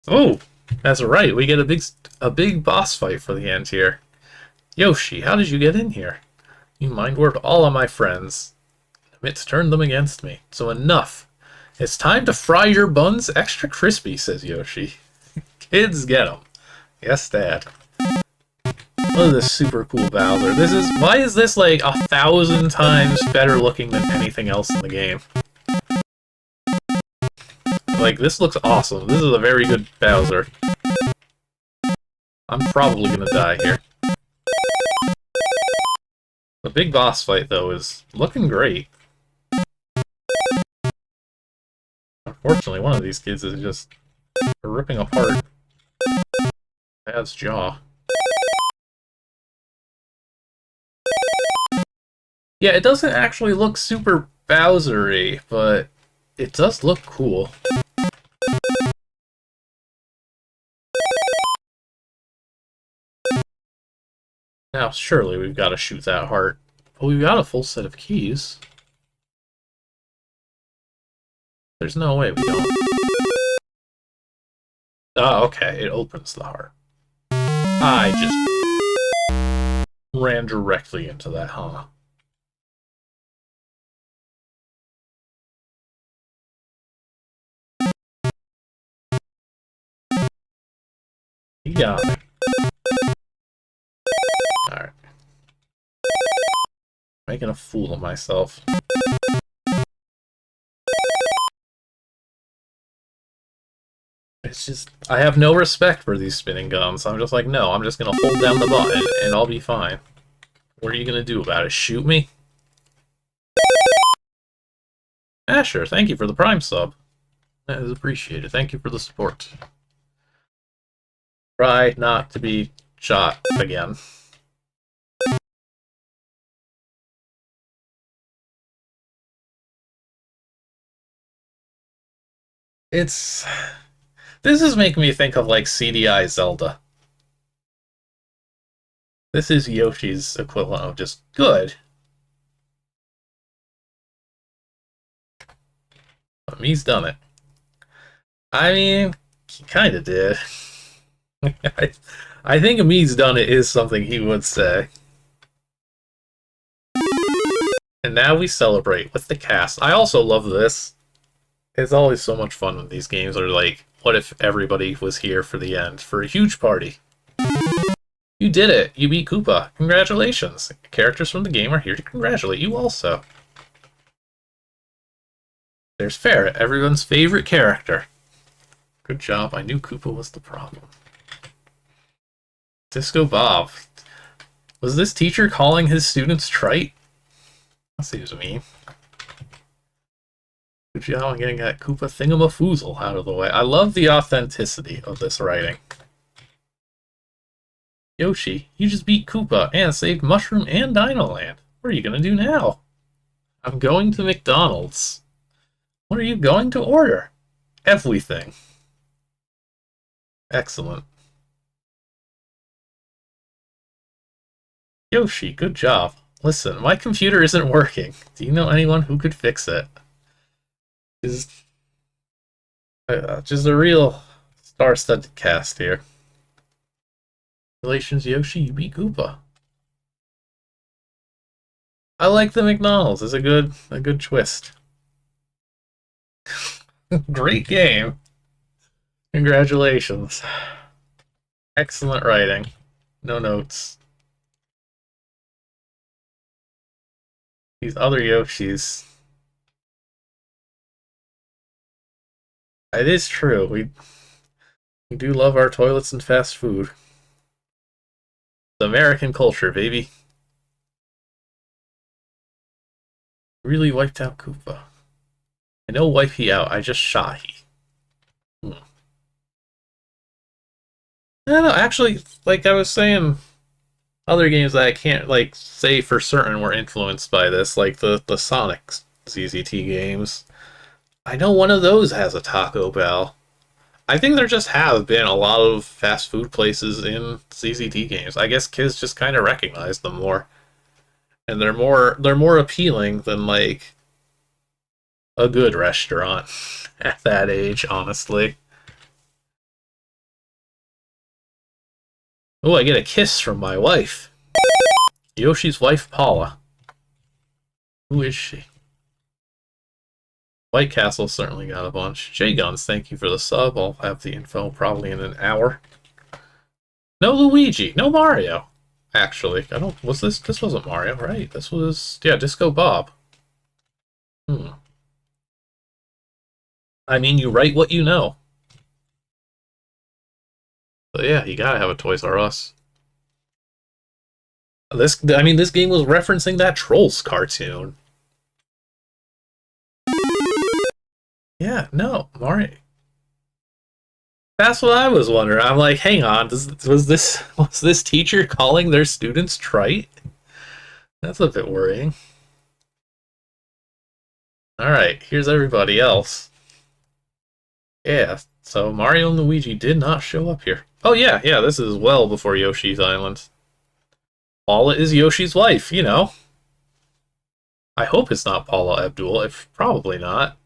Oh, that's right. We get a big boss fight for the end here. Yoshi, how did you get in here? You mind-warped all of my friends. It's turned them against me. So enough. It's time to fry your buns extra crispy, says Yoshi. Kids get 'em. Yes, Dad. Look at this super cool Bowser. Why is this like 1,000 times better looking than anything else in the game? Like, this looks awesome. This is a very good Bowser. I'm probably gonna die here. The big boss fight, though, is looking great. Unfortunately, one of these kids is just ripping apart Dad's jaw. Yeah, it doesn't actually look super Bowser-y, but it does look cool. Now, surely we've got to shoot that heart. But we've got a full set of keys. There's no way we don't. Oh, okay, it opens the heart. I just ran directly into that, huh? You got me. Alright. Making a fool of myself. It's just, I have no respect for these spinning guns. I'm just like, no, I'm just gonna hold down the button and I'll be fine. What are you gonna do about it? Shoot me? Asher, thank you for the Prime sub. That is appreciated. Thank you for the support. Try not to be shot again. This is making me think of like CDI Zelda. This is Yoshi's equivalent of just good. But he's done it. I mean, he kind of did. I think Me's done it is something he would say. And now we celebrate with the cast. I also love this. It's always so much fun when these games are like, what if everybody was here for the end, for a huge party? You did it! You beat Koopa. Congratulations! Characters from the game are here to congratulate you also. There's Ferret, everyone's favorite character. Good job, I knew Koopa was the problem. Disco Bob. Was this teacher calling his students trite? That seems mean. Good job on getting that Koopa thingamafoozle out of the way. I love the authenticity of this writing. Yoshi, you just beat Koopa and saved Mushroom and Dinoland. What are you gonna do now? I'm going to McDonald's. What are you going to order? Everything. Excellent. Yoshi, good job. Listen, my computer isn't working. Do you know anyone who could fix it? Just a real star-studded cast here. Congratulations, Yoshi, you beat Koopa. I like the McDonald's. It's a good twist. Great game. Congratulations. Excellent writing. No notes. These other Yoshis. It is true. We do love our toilets and fast food. It's American culture, baby. Really wiped out Koopa. I know wipe he out, I just shot he. I don't know, actually, like I was saying, other games that I can't, like, say for certain were influenced by this, like the Sonic ZZT games. I know one of those has a Taco Bell. I think there just have been a lot of fast food places in ZZT games. I guess kids just kind of recognize them more, and they're more appealing than like a good restaurant at that age, honestly. Oh, I get a kiss from my wife. Yoshi's wife, Paula. Who is she? White Castle certainly got a bunch. J-Guns, thank you for the sub. I'll have the info probably in an hour. No Luigi, no Mario. Actually, I don't. Was this wasn't Mario, right? This was, yeah, Disco Bob. I mean, you write what you know. But yeah, you gotta have a Toys R Us. This game was referencing that Trolls cartoon. Yeah, no, Mario. That's what I was wondering. I'm like, hang on, was this teacher calling their students trite? That's a bit worrying. Alright, here's everybody else. Yeah, so Mario and Luigi did not show up here. Oh yeah, this is well before Yoshi's Island. Paula is Yoshi's wife, you know. I hope it's not Paula Abdul, if probably not.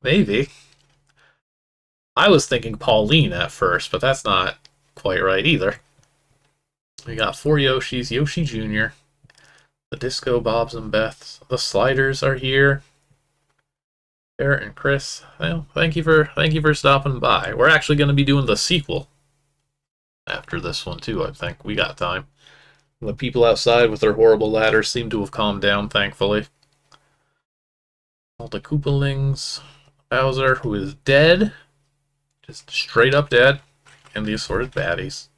Maybe. I was thinking Pauline at first, but that's not quite right either. We got 4 Yoshis, Yoshi Jr., the Disco Bobs and Beths. The Sliders are here. Barrett and Chris. Well, thank you for stopping by. We're actually going to be doing the sequel after this one too, I think. We got time. The people outside with their horrible ladders seem to have calmed down, thankfully. All the Koopalings. Bowser, who is dead. Just straight up dead. And the assorted baddies.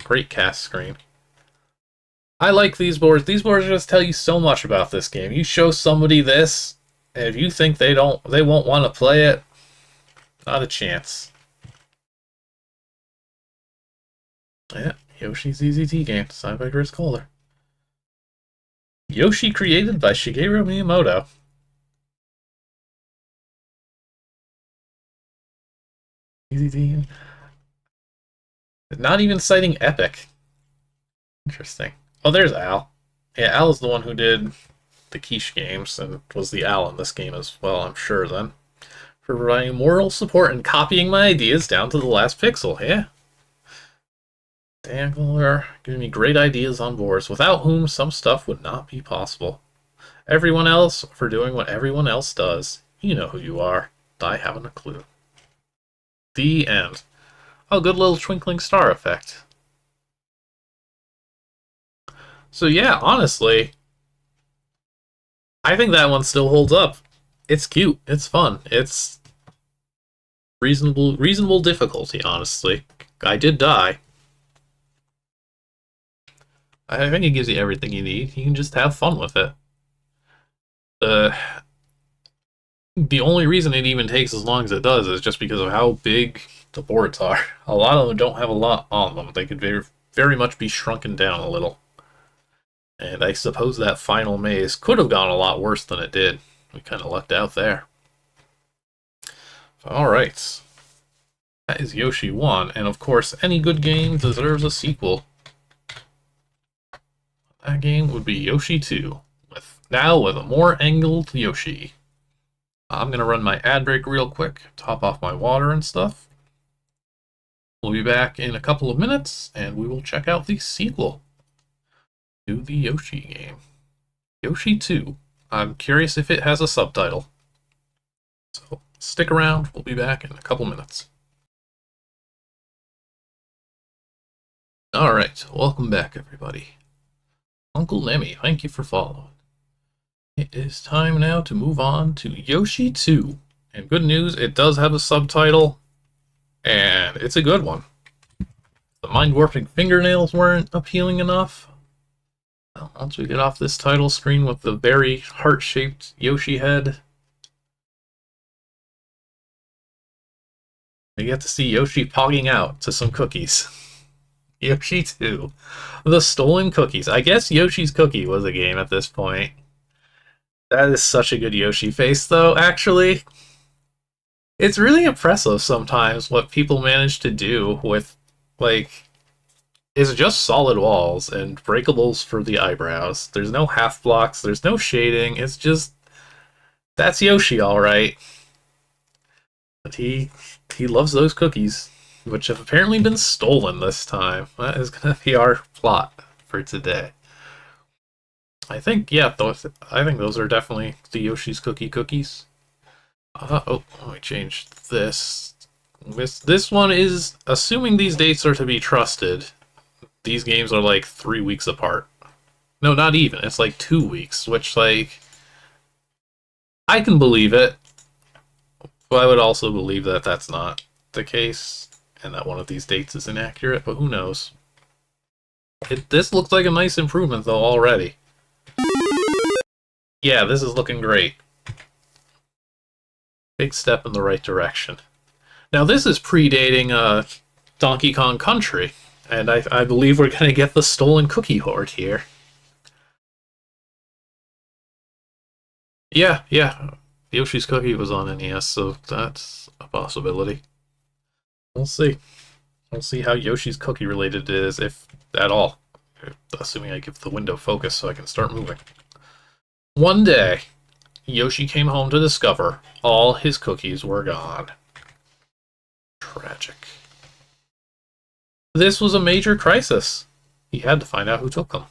Great cast screen. I like these boards. These boards just tell you so much about this game. You show somebody this, and if you think they won't want to play it, not a chance. Yeah, Yoshi's ZZT game, designed by Chris Kohler. Yoshi created by Shigeru Miyamoto. ZZT. Not even citing Epic. Interesting. Oh, there's Al. Yeah, Al is the one who did the Quiche games and was the Al in this game as well, I'm sure, then. For providing moral support and copying my ideas down to the last pixel, yeah. Dan Kohler giving me great ideas on boards, without whom some stuff would not be possible. Everyone else for doing what everyone else does. You know who you are. I haven't a clue. The end. Oh, good little twinkling star effect. So yeah, honestly, I think that one still holds up. It's cute. It's fun. It's reasonable difficulty, honestly. I did die. I think it gives you everything you need. You can just have fun with it. The only reason it even takes as long as it does is just because of how big the boards are. A lot of them don't have a lot on them. They could very much be shrunken down a little. And I suppose that final maze could have gone a lot worse than it did. We kind of lucked out there. Alright. That is Yoshi 1, and of course, any good game deserves a sequel. That game would be Yoshi 2, now with a more angled Yoshi. I'm going to run my ad break real quick, top off my water and stuff. We'll be back in a couple of minutes, and we will check out the sequel to the Yoshi game. Yoshi 2. I'm curious if it has a subtitle. So stick around, we'll be back in a couple minutes. Alright, welcome back everybody. Uncle Lemmy, thank you for following. It is time now to move on to Yoshi 2. And good news, it does have a subtitle, and it's a good one. The mind-warping fingernails weren't appealing enough. Well, once we get off this title screen with the very heart-shaped Yoshi head, we get to see Yoshi pogging out to some cookies. Yoshi 2. The Stolen Cookies. I guess Yoshi's Cookie was a game at this point. That is such a good Yoshi face, though, actually. It's really impressive sometimes what people manage to do with, like, it's just solid walls and breakables for the eyebrows. There's no half blocks, there's no shading, it's just, that's Yoshi, alright. But he loves those cookies, which have apparently been stolen this time. That is going to be our plot for today. I think, yeah, I think those are definitely the Yoshi's cookies. Oh, let me change this. This one is, assuming these dates are to be trusted, these games are like 3 weeks apart. No, not even. It's like 2 weeks, which, like, I can believe it, but I would also believe that that's not the case, and that one of these dates is inaccurate, but who knows. This looks like a nice improvement, though, already. Yeah, this is looking great. Big step in the right direction. Now, this is predating Donkey Kong Country, and I believe we're going to get the Stolen Cookie Horde here. Yeah. Yoshi's Cookie was on NES, so that's a possibility. We'll see. We'll see how Yoshi's Cookie related it is, if at all. Assuming I give the window focus so I can start moving. One day, Yoshi came home to discover all his cookies were gone. Tragic. This was a major crisis. He had to find out who took them.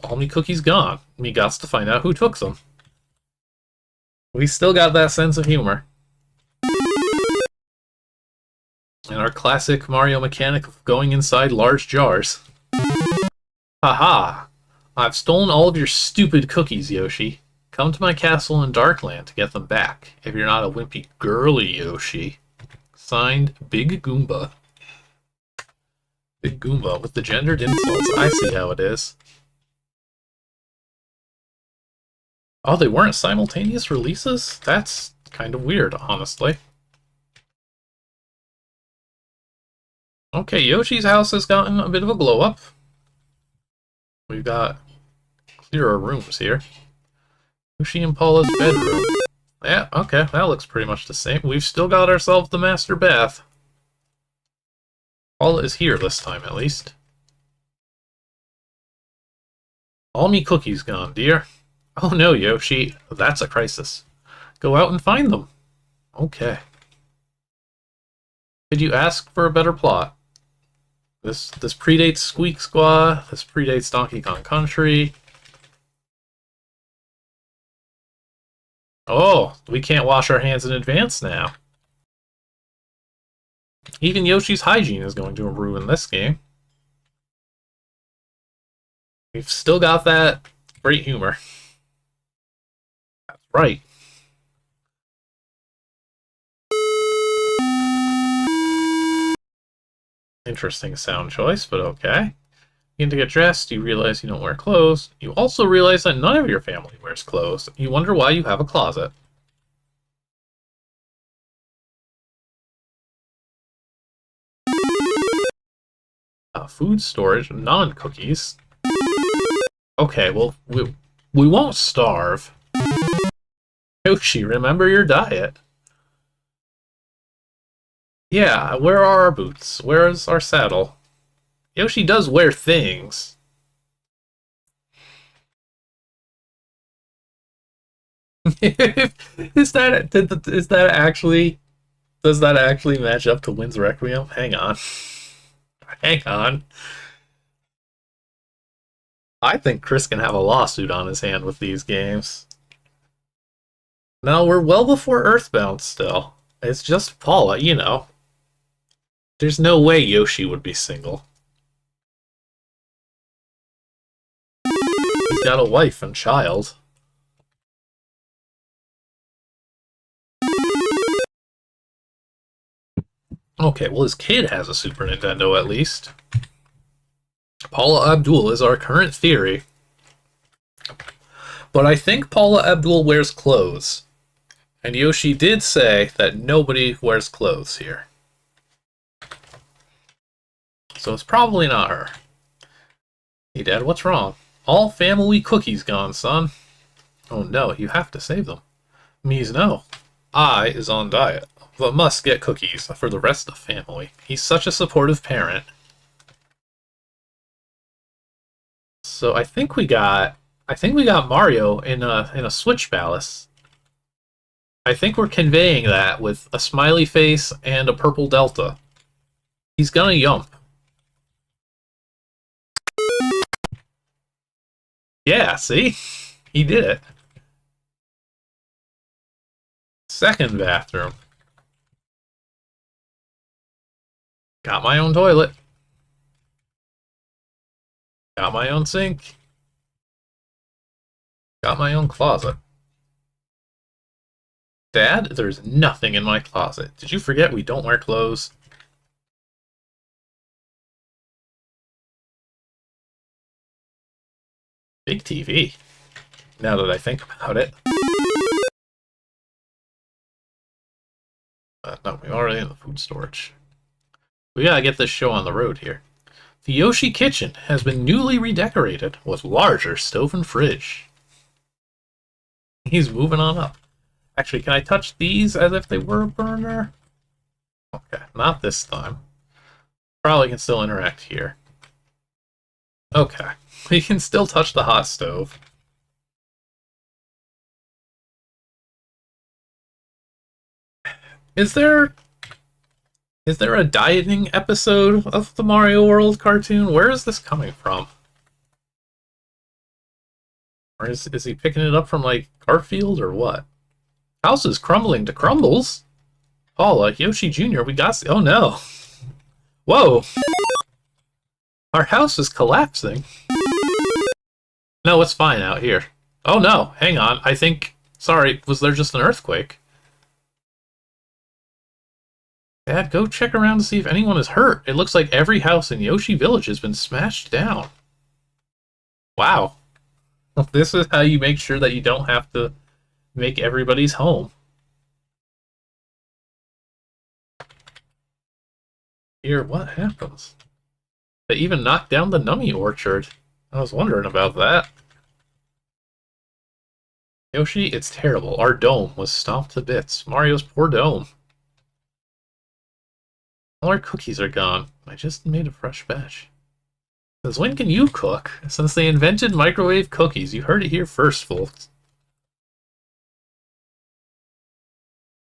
All me cookies gone. Me gots to find out who took them. We still got that sense of humor. And our classic Mario mechanic of going inside large jars. Haha! I've stolen all of your stupid cookies, Yoshi. Come to my castle in Darkland to get them back, if you're not a wimpy girly Yoshi. Signed, Big Goomba. Big Goomba with the gendered insults. I see how it is. Oh, they weren't simultaneous releases? That's kind of weird, honestly. Okay, Yoshi's house has gotten a bit of a glow-up. We've got clearer rooms here. Yoshi and Paula's bedroom. Yeah, okay, that looks pretty much the same. We've still got ourselves the master bath. Paula is here this time, at least. All me cookies gone, dear. Oh no, Yoshi, that's a crisis. Go out and find them. Okay. Could you ask for a better plot? This predates Squeak Squad, this predates Donkey Kong Country. Oh, we can't wash our hands in advance now. Even Yoshi's hygiene is going to improve in this game. We've still got that great humor. That's right. Interesting sound choice, but okay. You begin to get dressed, you realize you don't wear clothes. You also realize that none of your family wears clothes. You wonder why you have a closet. Food storage, non-cookies. Okay, well, we won't starve. Yoshi, remember your diet. Yeah, where are our boots? Where's our saddle? Yoshi does wear things. Is that actually... Does that actually match up to Wynn's Requiem? Hang on. Hang on. I think Chris can have a lawsuit on his hand with these games. No, we're well before Earthbound still. It's just Paula, you know. There's no way Yoshi would be single. He's got a wife and child. Okay, well, his kid has a Super Nintendo at least. Paula Abdul is our current theory. But I think Paula Abdul wears clothes. And Yoshi did say that nobody wears clothes here. So it's probably not her. Hey, Dad, what's wrong? All family cookies gone, son. Oh no, you have to save them. Me's no. I is on diet, but must get cookies for the rest of the family. He's such a supportive parent. So I think we got Mario in a Switch Palace. I think we're conveying that with a smiley face and a purple delta. He's gonna yump. Yeah, see? He did it. Second bathroom. Got my own toilet. Got my own sink. Got my own closet. Dad, there's nothing in my closet. Did you forget we don't wear clothes? Big TV. Now that I think about it. No, we're already in the food storage. We gotta get this show on the road here. The Yoshi kitchen has been newly redecorated with larger stove and fridge. He's moving on up. Actually, can I touch these as if they were a burner? Okay, not this time. Probably can still interact here. Okay, we can still touch the hot stove. Is there a dieting episode of the Mario World cartoon? Where is this coming from? Or is he picking it up from, like, Garfield or what? House is crumbling to crumbles. Paula, Yoshi Jr., we got... Oh, no. Whoa. Our house is collapsing. No, it's fine out here. Oh, no. Hang on. I think... Sorry, was there just an earthquake? Dad, go check around to see if anyone is hurt. It looks like every house in Yoshi Village has been smashed down. Wow. This is how you make sure that you don't have to make everybody's home. Here, what happens? They even knocked down the Nummy Orchard. I was wondering about that. Yoshi, it's terrible. Our dome was stomped to bits. Mario's poor dome. All our cookies are gone. I just made a fresh batch. Since when can you cook? Since they invented microwave cookies. You heard it here first, folks.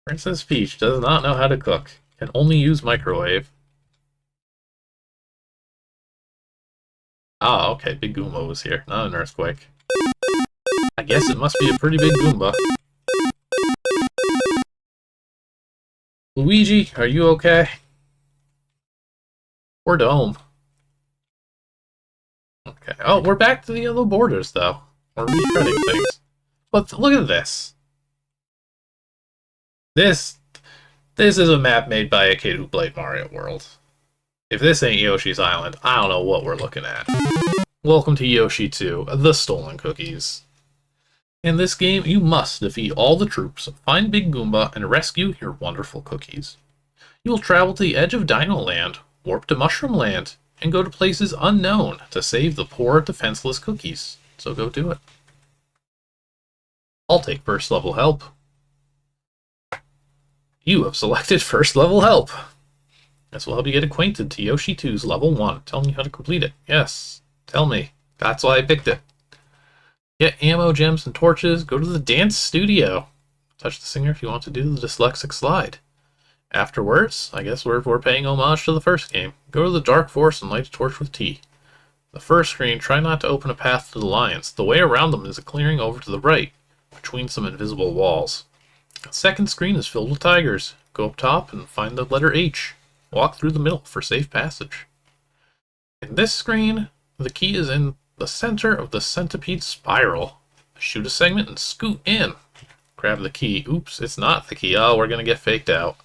Princess Peach does not know how to cook. Can only use microwave. Ah, okay. Big Goomba was here. Not an earthquake. I guess it must be a pretty big Goomba. Luigi, are you okay? Poor dome. Okay. Oh, we're back to the yellow borders, though. We're reshredding things. But look at this. This is a map made by a kid who played Mario World. If this ain't Yoshi's Island, I don't know what we're looking at. Welcome to Yoshi 2, the Stolen Cookies. In this game, you must defeat all the troops, find Big Goomba, and rescue your wonderful cookies. You will travel to the edge of Dino Land, warp to Mushroom Land, and go to places unknown to save the poor, defenseless cookies. So go do it. I'll take first level help. You have selected first level help. This will help you get acquainted to Yoshi 2's level 1. Tell me how to complete it. Yes, tell me. That's why I picked it. Get ammo, gems, and torches. Go to the dance studio. Touch the singer if you want to do the dyslexic slide. Afterwards, I guess we're paying homage to the first game. Go to the Dark Forest and light a torch with T. The first screen, try not to open a path to the lions. The way around them is a clearing over to the right, between some invisible walls. The second screen is filled with tigers. Go up top and find the letter H. Walk through the middle for safe passage. In this screen, the key is in the center of the centipede spiral. Shoot a segment and scoot in. Grab the key. Oops, it's not the key. Oh, we're going to get faked out.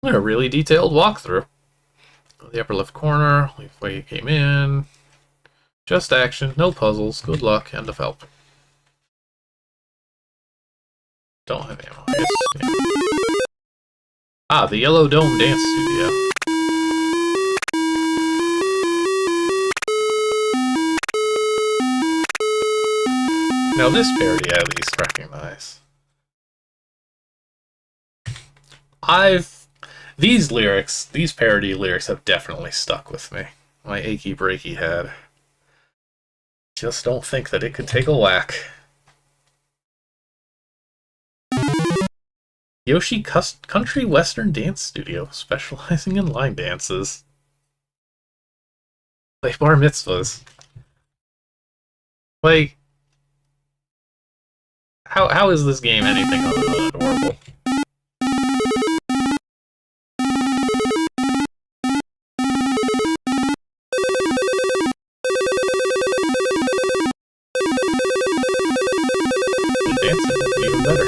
A really detailed walkthrough. The upper left corner, leave where you came in. Just action, no puzzles, good luck, end of help. Don't have ammo. Yes, yeah. Ah, the Yellow Dome Dance Studio. Now this parody I at least recognize. These lyrics, these parody lyrics have definitely stuck with me. My achy breaky head. Just don't think that it could take a whack. Yoshi Country Western Dance Studio, specializing in line dances. Like bar mitzvahs. Like, how is this game anything other than adorable? The dancing would be even better.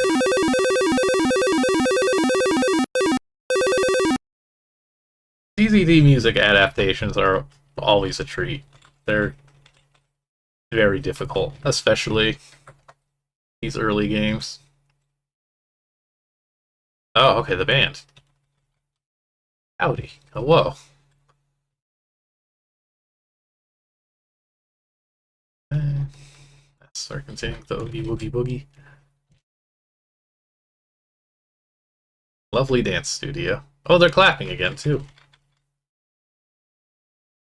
ZZT music adaptations are always a treat. They're very difficult, especially these early games. Oh, okay, the band. Howdy. Hello. Let's start continuing the Oogie Woogie Boogie. Lovely dance studio. Oh, they're clapping again, too.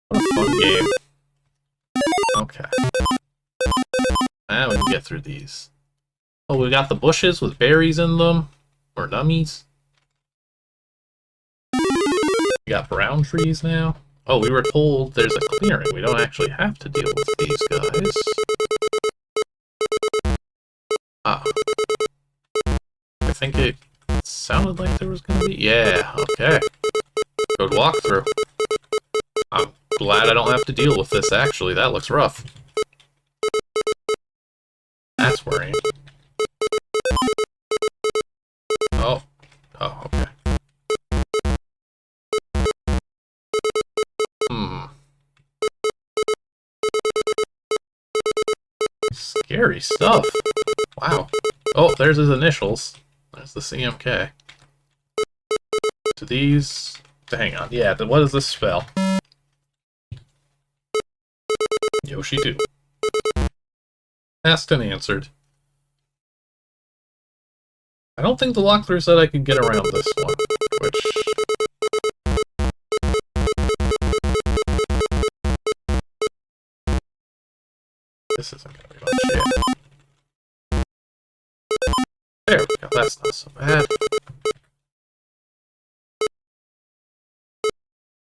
What a fun game. Okay. Now we can get through these. Oh, we got the bushes with berries in them. Or nummies. We got brown trees now. Oh, we were told there's a clearing. We don't actually have to deal with these guys. Ah. I think it sounded like there was gonna be... Yeah, okay. Good walkthrough. I'm glad I don't have to deal with this, actually. That looks rough. That's worrying. Oh. Oh, okay. Scary stuff. Wow. Oh, there's his initials. There's the CMK. To these... Hang on. Yeah, what does this spell? Yoshi 2. Asked and answered. I don't think the walkthrough said I could get around this one, which... This isn't gonna be much, yeah. There we go, that's not so bad.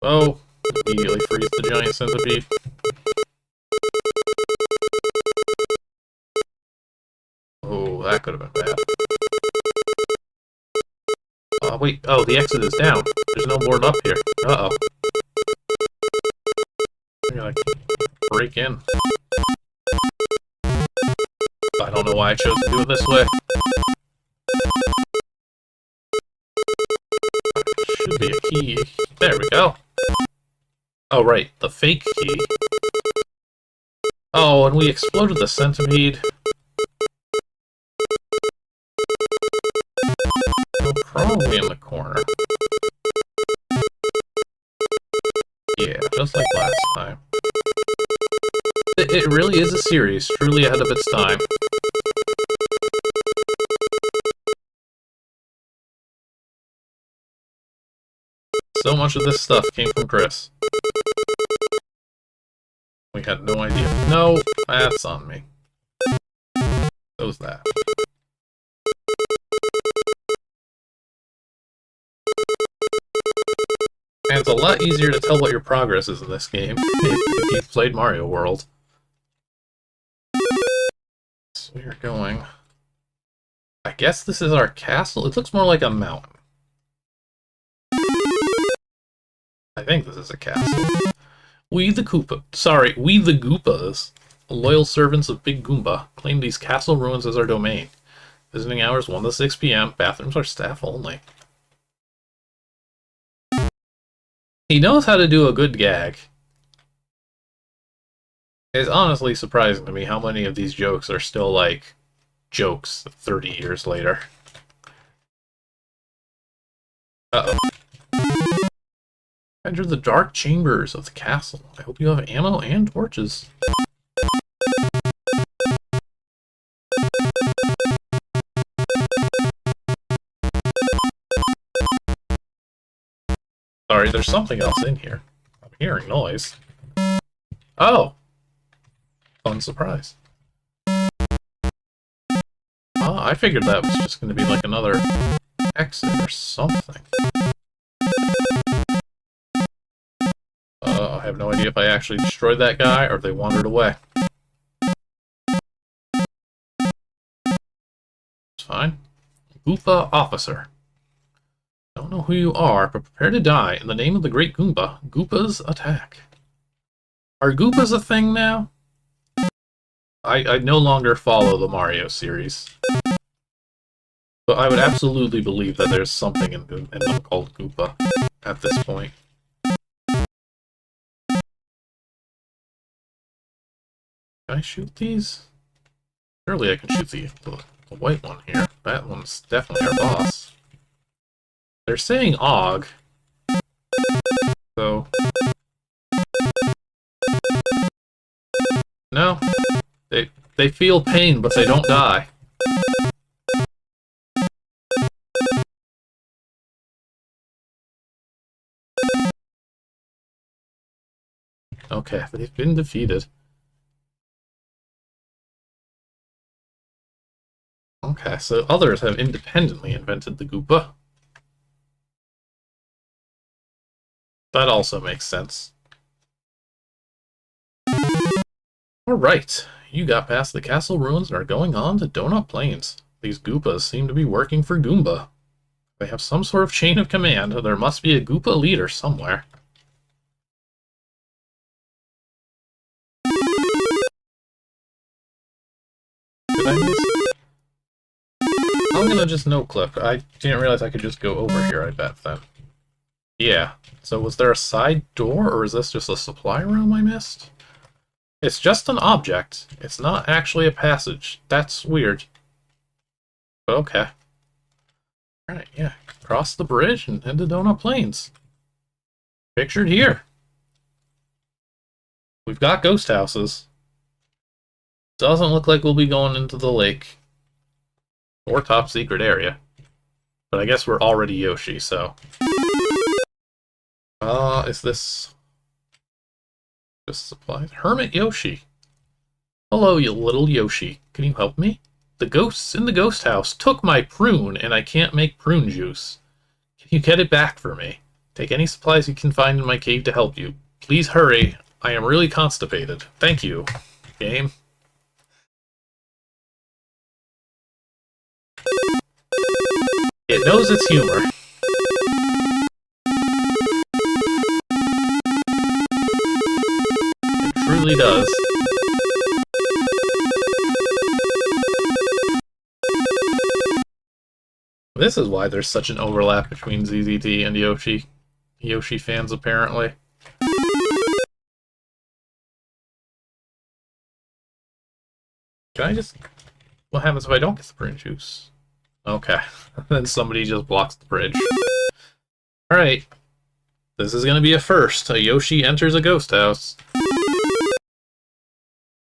Oh, immediately freeze the giant centipede. Oh, that could have been bad. Oh, wait. Oh, the exit is down. There's no more up here. Uh-oh. I'm gonna break in. I don't know why I chose to do it this way. Should be a key. There we go. Oh, right. The fake key. Oh, and we exploded the centipede. Probably in the corner. Yeah, just like last time. It really is a series, truly ahead of its time. So much of this stuff came from Chris. We had no idea. No, that's on me. So's that. And it's a lot easier to tell what your progress is in this game if you've played Mario World. So we're going... I guess this is our castle? It looks more like a mountain. I think this is a castle. We the Goopas, loyal servants of Big Goomba, claim these castle ruins as our domain. Visiting hours 1 to 6 p.m. Bathrooms are staff only. He knows how to do a good gag. It's honestly surprising to me how many of these jokes are still, like, jokes 30 years later. Uh-oh. Enter the dark chambers of the castle. I hope you have ammo and torches. Sorry, there's something else in here. I'm hearing noise. Oh! Fun surprise. Oh, I figured that was just going to be like another exit or something. I have no idea if I actually destroyed that guy or if they wandered away. It's fine. Goomba officer. Don't know who you are, but prepare to die in the name of the great Goomba. Goombas attack. Are Goombas a thing now? I no longer follow the Mario series. But I would absolutely believe that there's something in them called Goomba at this point. Can I shoot these? Surely I can shoot the white one here. That one's definitely our boss. They're saying Og. So... No. They feel pain, but they don't die. Okay, they've been defeated. Okay, so others have independently invented the Goomba. That also makes sense. Alright, you got past the castle ruins and are going on to Donut Plains. These Goombas seem to be working for Goomba. They have some sort of chain of command. There must be a Goomba leader somewhere. Did I miss? I'm gonna just no-clip. I didn't realize I could just go over here, I bet, then. Yeah. So was there a side door, or is this just a supply room I missed? It's just an object. It's not actually a passage. That's weird. But okay. Alright, yeah. Cross the bridge and head to Donut Plains. Pictured here. We've got ghost houses. Doesn't look like we'll be going into the lake. Or top secret area. But I guess we're already Yoshi, so... is this... just supplies? Hermit Yoshi. Hello, you little Yoshi. Can you help me? The ghosts in the ghost house took my prune, and I can't make prune juice. Can you get it back for me? Take any supplies you can find in my cave to help you. Please hurry. I am really constipated. Thank you, game. It knows its humor. It truly does. This is why there's such an overlap between ZZT and Yoshi. Yoshi fans, apparently. Can I just... What happens if I don't get the prune juice? Okay. Then somebody just blocks the bridge. Alright. This is gonna be a first. A Yoshi enters a ghost house.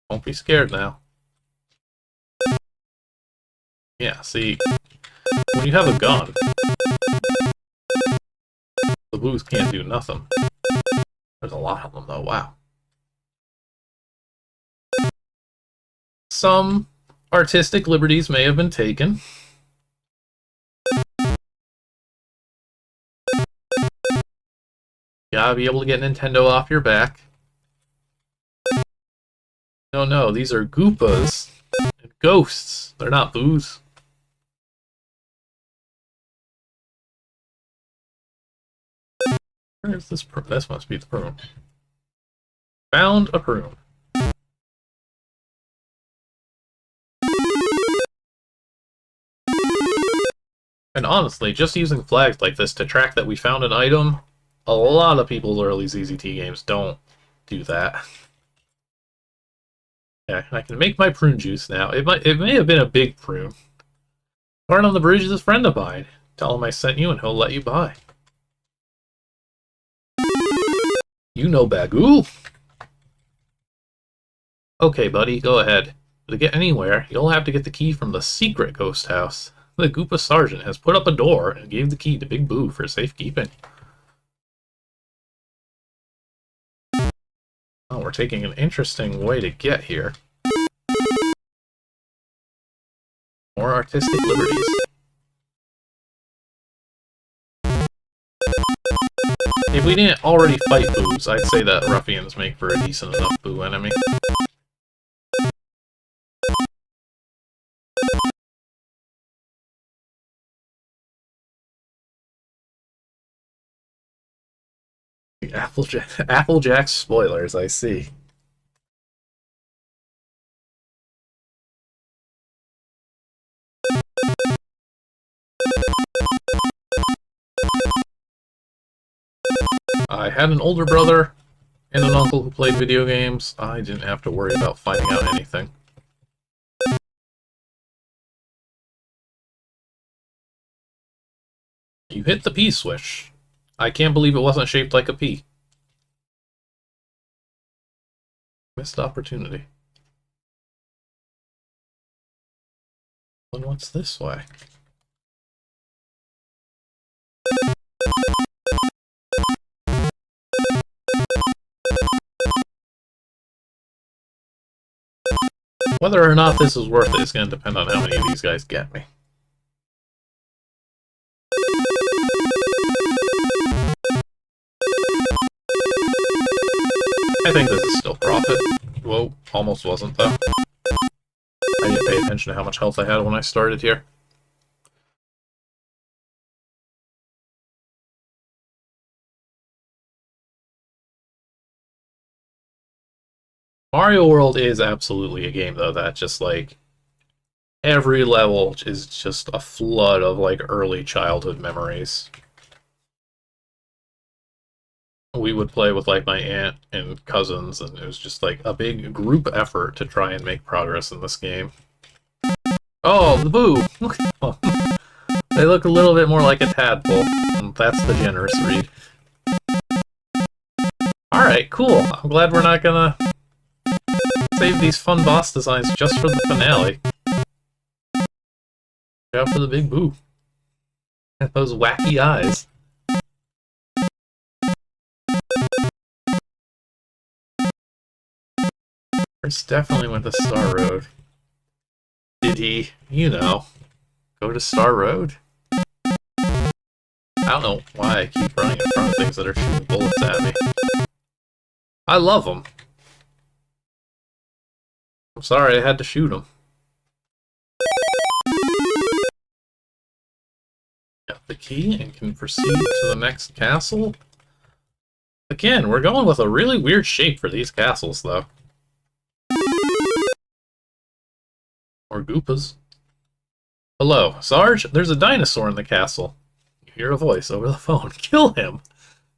Don't be scared now. Yeah, see... When you have a gun, the booze can't do nothing. There's a lot of them, though. Wow. Some artistic liberties may have been taken. You gotta be able to get Nintendo off your back. No, these are Goombas and ghosts. They're not booze. Where is this prune? This must be the prune. Found a prune. And honestly, just using flags like this to track that we found an item A lot of people's early ZZT games don't do that. Yeah, I can make my prune juice now. It may have been a big prune. Part on the bridge is a friend of mine. Tell him I sent you and he'll let you by. You know Bagoo. Okay, buddy, go ahead. But to get anywhere, you'll have to get the key from the secret ghost house. The Goopa sergeant has put up a door and gave the key to Big Boo for safekeeping. Oh, we're taking an interesting way to get here. More artistic liberties. If we didn't already fight Boos, I'd say that ruffians make for a decent enough Boo enemy. Applejack spoilers, I see. I had an older brother and an uncle who played video games. I didn't have to worry about finding out anything. You hit the P switch. I can't believe it wasn't shaped like a P. Missed opportunity. And what's this way? Whether or not this is worth it is going to depend on how many of these guys get me. I think this is still profit. Whoa, almost wasn't though. I didn't pay attention to how much health I had when I started here. Mario World is absolutely a game though that just like every level is just a flood of like early childhood memories. We would play with like my aunt and cousins, and it was just like a big group effort to try and make progress in this game. Oh, the Boo! Look at them. They look a little bit more like a tadpole. That's the generous read. Alright, cool. I'm glad we're not gonna save these fun boss designs just for the finale. Watch out for the Big Boo. And those wacky eyes. Chris definitely went to Star Road. Did he, you know, go to Star Road? I don't know why I keep running in front of things that are shooting bullets at me. I love them. I'm sorry I had to shoot them. Got the key and can proceed to the next castle. Again, we're going with a really weird shape for these castles, though. Or Goopas. Hello, Sarge? There's a dinosaur in the castle. You hear a voice over the phone. Kill him!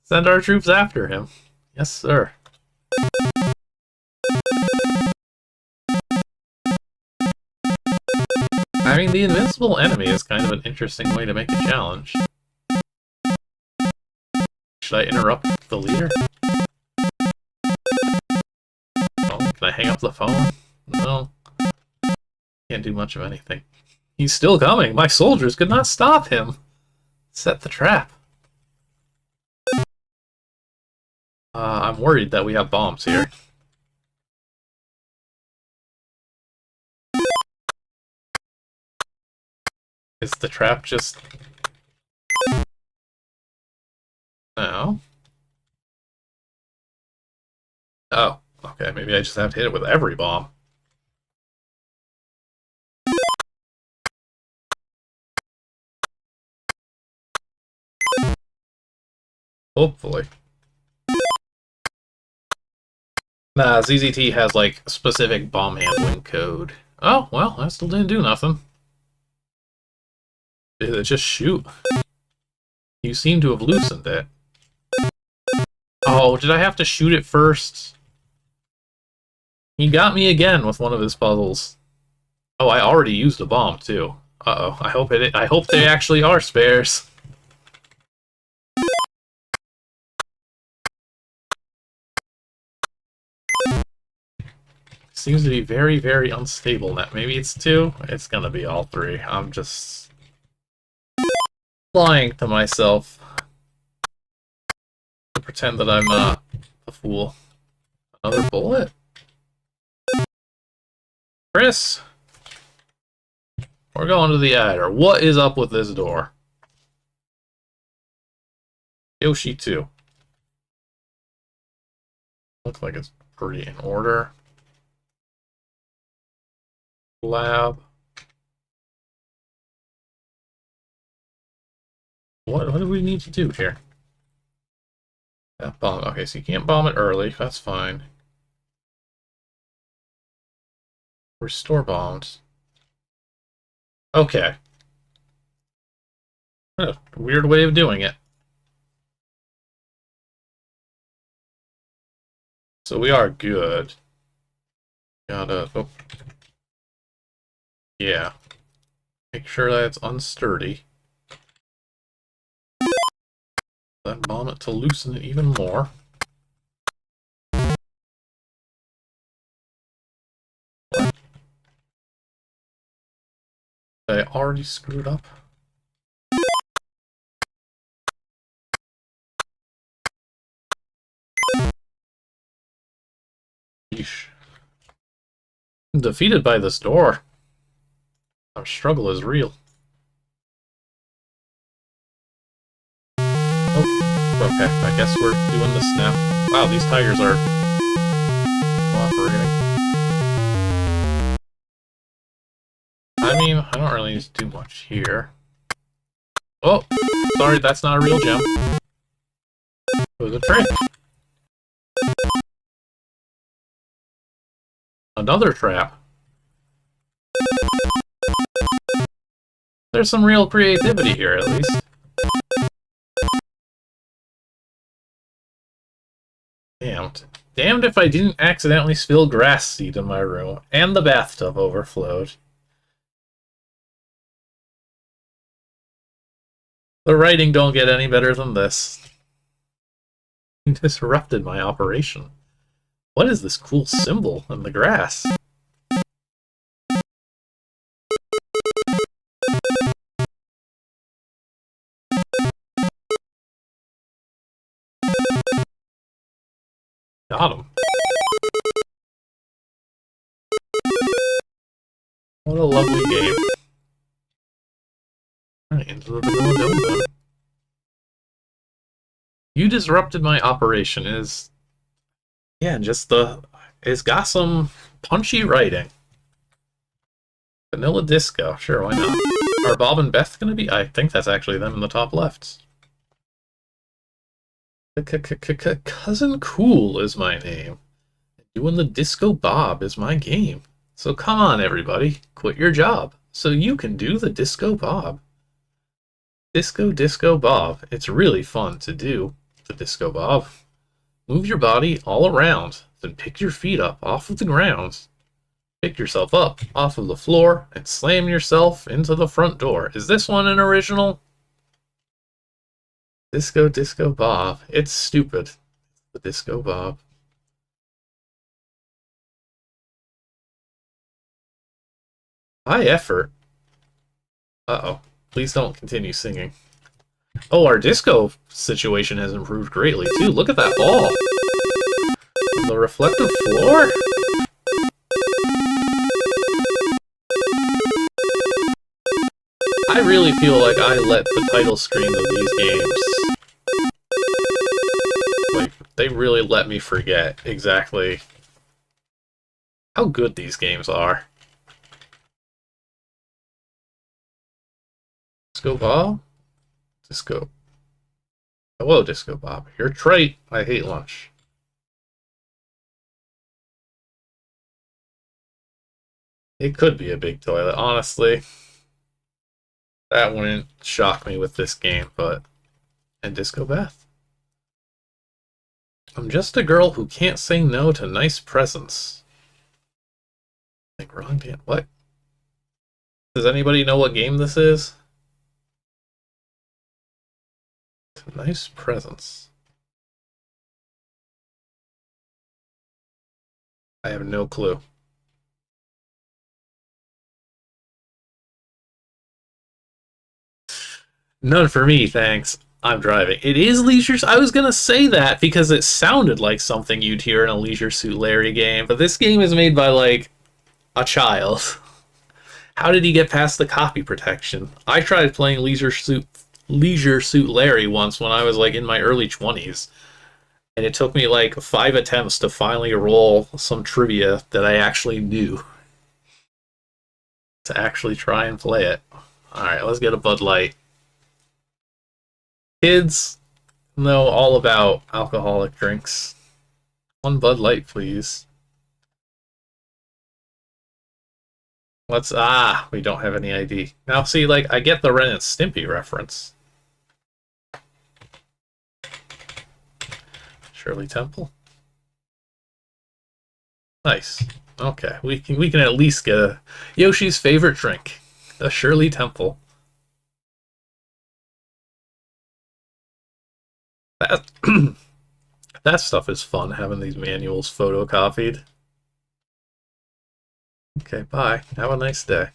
Send our troops after him. Yes, sir. I mean, the invincible enemy is kind of an interesting way to make a challenge. Should I interrupt the leader? Oh, can I hang up the phone? No. Can't do much of anything. He's still coming! My soldiers could not stop him! Set the trap. I'm worried that we have bombs here. Is the trap just... No. Oh, okay, maybe I just have to hit it with every bomb. Hopefully. Nah, ZZT has, like, specific bomb handling code. Oh, well, that still didn't do nothing. Did it just shoot? You seem to have loosened it. Oh, did I have to shoot it first? He got me again with one of his puzzles. Oh, I already used a bomb too. Uh-oh. I hope they actually are spares. Seems to be very, very unstable now. Maybe it's two? It's gonna be all three. I'm just lying to myself to pretend that I'm not a fool. Another bullet? Chris? We're going to the Adder. What is up with this door? Yoshi 2. Looks like it's pretty in order. Lab. What do we need to do here? Yeah, bomb. Okay, so you can't bomb it early. That's fine. Restore bombs. Okay. What a weird way of doing it. So we are good. Gotta... Oh. Yeah. Make sure that it's unsturdy. Then bomb it to loosen it even more. I already screwed up. Yeesh. I'm defeated by this door. Our struggle is real. Oh, okay. I guess we're doing this now. Wow, these tigers are cooperating. I mean, I don't really need to do much here. Oh, sorry, that's not a real gem. It was a trick. Another trap. There's some real creativity here, at least. Damned. Damned if I didn't accidentally spill grass seed in my room, and the bathtub overflowed. The writing don't get any better than this. You disrupted my operation. What is this cool symbol in the grass? Got him. What a lovely game. Alright, into the vanilla dome. You disrupted my operation is... Yeah, just the... It's got some punchy writing. Vanilla Disco. Sure, why not? Are Bob and Beth gonna be... I think that's actually them in the top left. Cousin Cool is my name. Doing the Disco Bob is my game. So come on, everybody. Quit your job so you can do the Disco Bob. Disco, Disco Bob. It's really fun to do the Disco Bob. Move your body all around, then pick your feet up off of the ground. Pick yourself up off of the floor and slam yourself into the front door. Is this one an original? Disco, Disco Bob. It's stupid. The Disco Bob. High effort. Uh-oh. Please don't continue singing. Oh, our disco situation has improved greatly, too. Look at that ball. On the reflective floor? I really feel like I let the title screens of these games... Like, they really let me forget exactly how good these games are. Disco Bob? Disco. Hello, Disco Bob. You're trite. I hate lunch. It could be a big toilet, honestly. That wouldn't shock me with this game, but... And Disco Beth. I'm just a girl who can't say no to nice presents. Like, wrong Dan. What? Does anybody know what game this is? Nice presents. I have no clue. None for me, thanks. I'm driving. It is Leisure. I was gonna say that because it sounded like something you'd hear in a Leisure Suit Larry game, but this game is made by like a child. How did he get past the copy protection? I tried playing Leisure Suit Larry once when I was like in my early 20s, and it took me like 5 attempts to finally roll some trivia that I actually knew to actually try and play it. All right, let's get a Bud Light. Kids know all about alcoholic drinks. One Bud Light, please. We don't have any ID. Now, see, like, I get the Ren and Stimpy reference. Shirley Temple. Nice. Okay, we can at least get a Yoshi's favorite drink, a Shirley Temple. That that stuff is fun, having these manuals photocopied. Okay, bye. Have a nice day.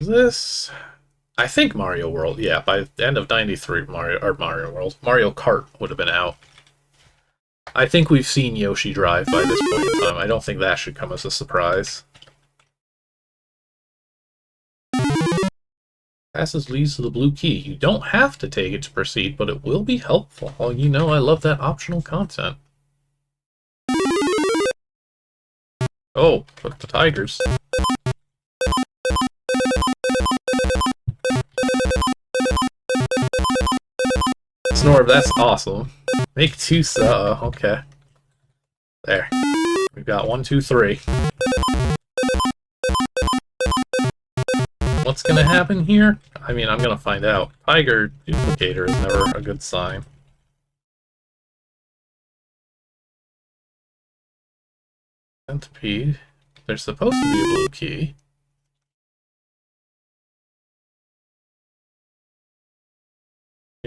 This, I think Mario World. Yeah, by the end of '93, Mario Kart would have been out. I think we've seen Yoshi drive by this point in time. I don't think that should come as a surprise. Passes leads to the blue key. You don't have to take it to proceed, but it will be helpful. Oh, you know I love that optional content. Oh, look, the tigers. Snorb, that's awesome. Make two, okay. There. We've got 1, 2, 3. What's gonna happen here? I mean, I'm gonna find out. Tiger duplicator is never a good sign. Centipede. There's supposed to be a blue key.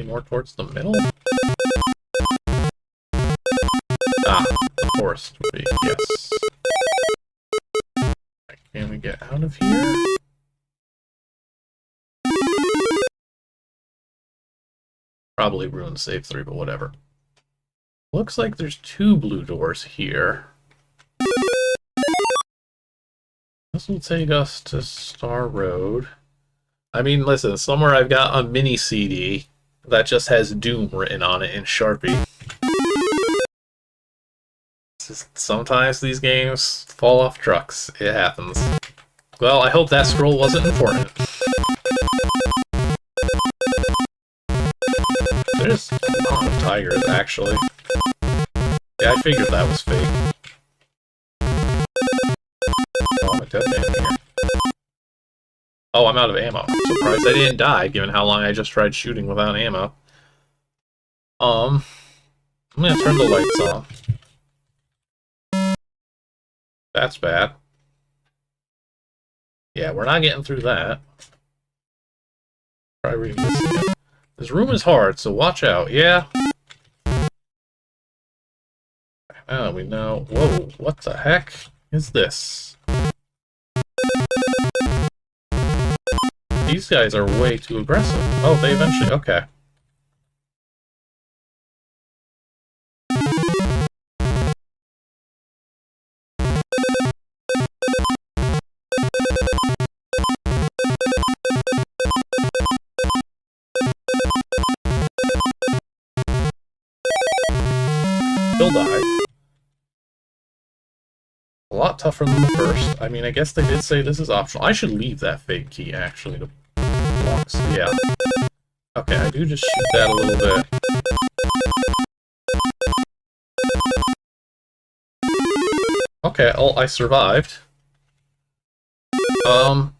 More towards the middle? Ah, the forest would be, yes. Can we get out of here? Probably ruin save 3, but whatever. Looks like there's 2 blue doors here. This will take us to Star Road. I mean, listen, somewhere I've got a mini CD that just has Doom written on it in Sharpie. Sometimes these games fall off trucks. It happens. Well, I hope that scroll wasn't important. There's a lot of tigers, actually. Yeah, I figured that was fake. Oh, I'm a dead man here. Oh, I'm out of ammo. I'm surprised I didn't die, given how long I just tried shooting without ammo. I'm gonna turn the lights on. That's bad. Yeah, we're not getting through that. Try reading this again. This room is hard, so watch out. Yeah. Oh, we know. Whoa, what the heck is this? These guys are way too aggressive. Oh, they eventually... Okay. Still die. A lot tougher than the first. I mean, I guess they did say this is optional. I should leave that fake key, actually, to blocks. Yeah. Okay, I do just shoot that a little bit. Okay, oh, I survived.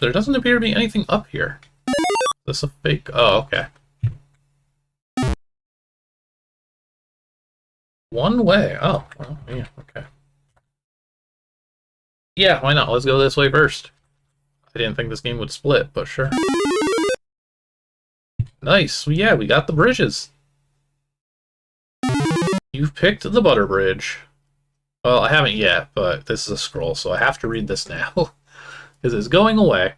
There doesn't appear to be anything up here. This a fake? Oh, okay. One way. Oh, well, yeah, okay. Yeah, why not? Let's go this way first. I didn't think this game would split, but sure. Nice. Well, yeah, we got the bridges. You've picked the butter bridge. Well, I haven't yet, but this is a scroll, so I have to read this now. Because it's going away.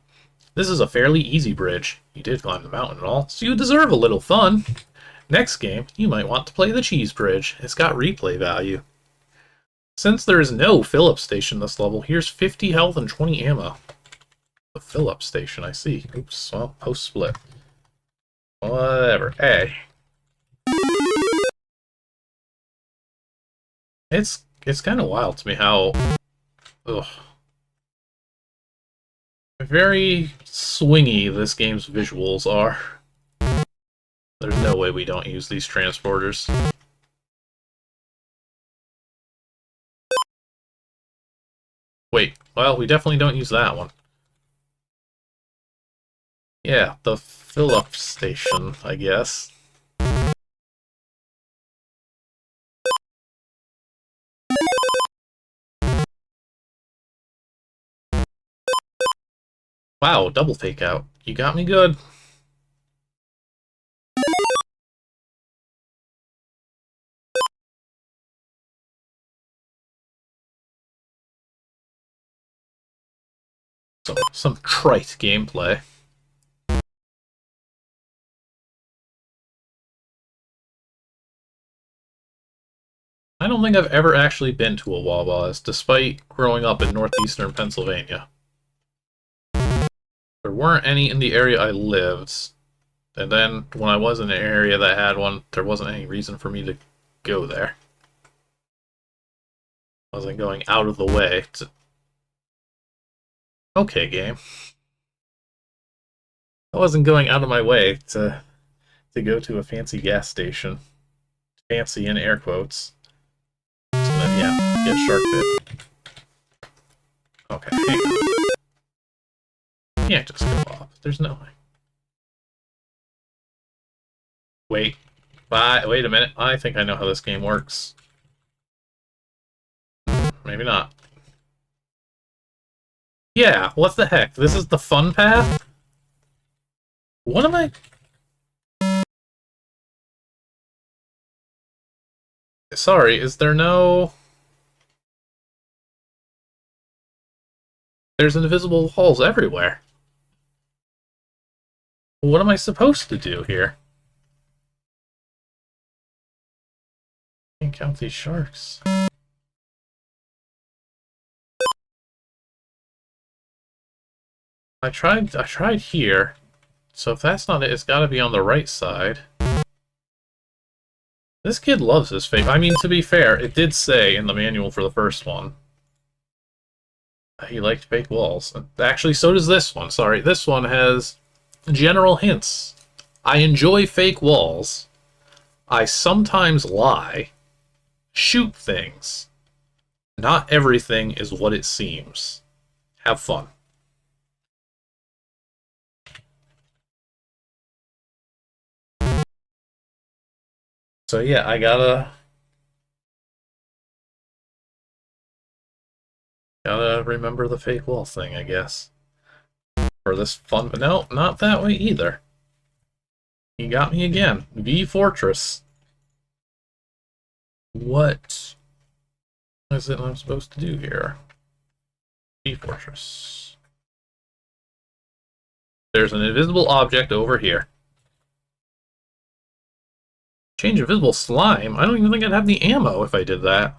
This is a fairly easy bridge. You did climb the mountain and all, so you deserve a little fun. Next game, you might want to play the cheese bridge. It's got replay value. Since there is no fill-up station this level, here's 50 health and 20 ammo. The fill-up station, I see. Oops, well, post-split. Whatever. Hey. It's kind of wild to me how... Ugh. Very swingy this game's visuals are. There's no way we don't use these transporters. Wait, well, we definitely don't use that one. Yeah, the fill-up station, I guess. Wow, double takeout. You got me good. Some trite gameplay. I don't think I've ever actually been to a Wawa's, despite growing up in northeastern Pennsylvania. There weren't any in the area I lived, and then when I was in an area that had one, there wasn't any reason for me to go there. I wasn't going out of the way to... Okay, game. I wasn't going out of my way to go to a fancy gas station. Fancy in air quotes. So then, yeah, get shark bit. Okay, hang on. Can't just go off. There's no way. Wait. Wait a minute. I think I know how this game works. Maybe not. Yeah, what the heck? This is the fun path? What am I... Sorry, is there no... There's invisible walls everywhere. What am I supposed to do here? Can't count these sharks. I tried here. So if that's not it, it's gotta be on the right side. This kid loves his fake. I mean, to be fair, it did say in the manual for the first one he liked fake walls. Actually, so does this one. Sorry, this one has general hints. I enjoy fake walls. I sometimes lie. Shoot things. Not everything is what it seems. Have fun. So yeah, I gotta remember the fake wall thing, I guess. For this fun, but no, not that way either. He got me again. V Fortress. What is it I'm supposed to do here? V Fortress. There's an invisible object over here. Change invisible slime? I don't even think I'd have the ammo if I did that.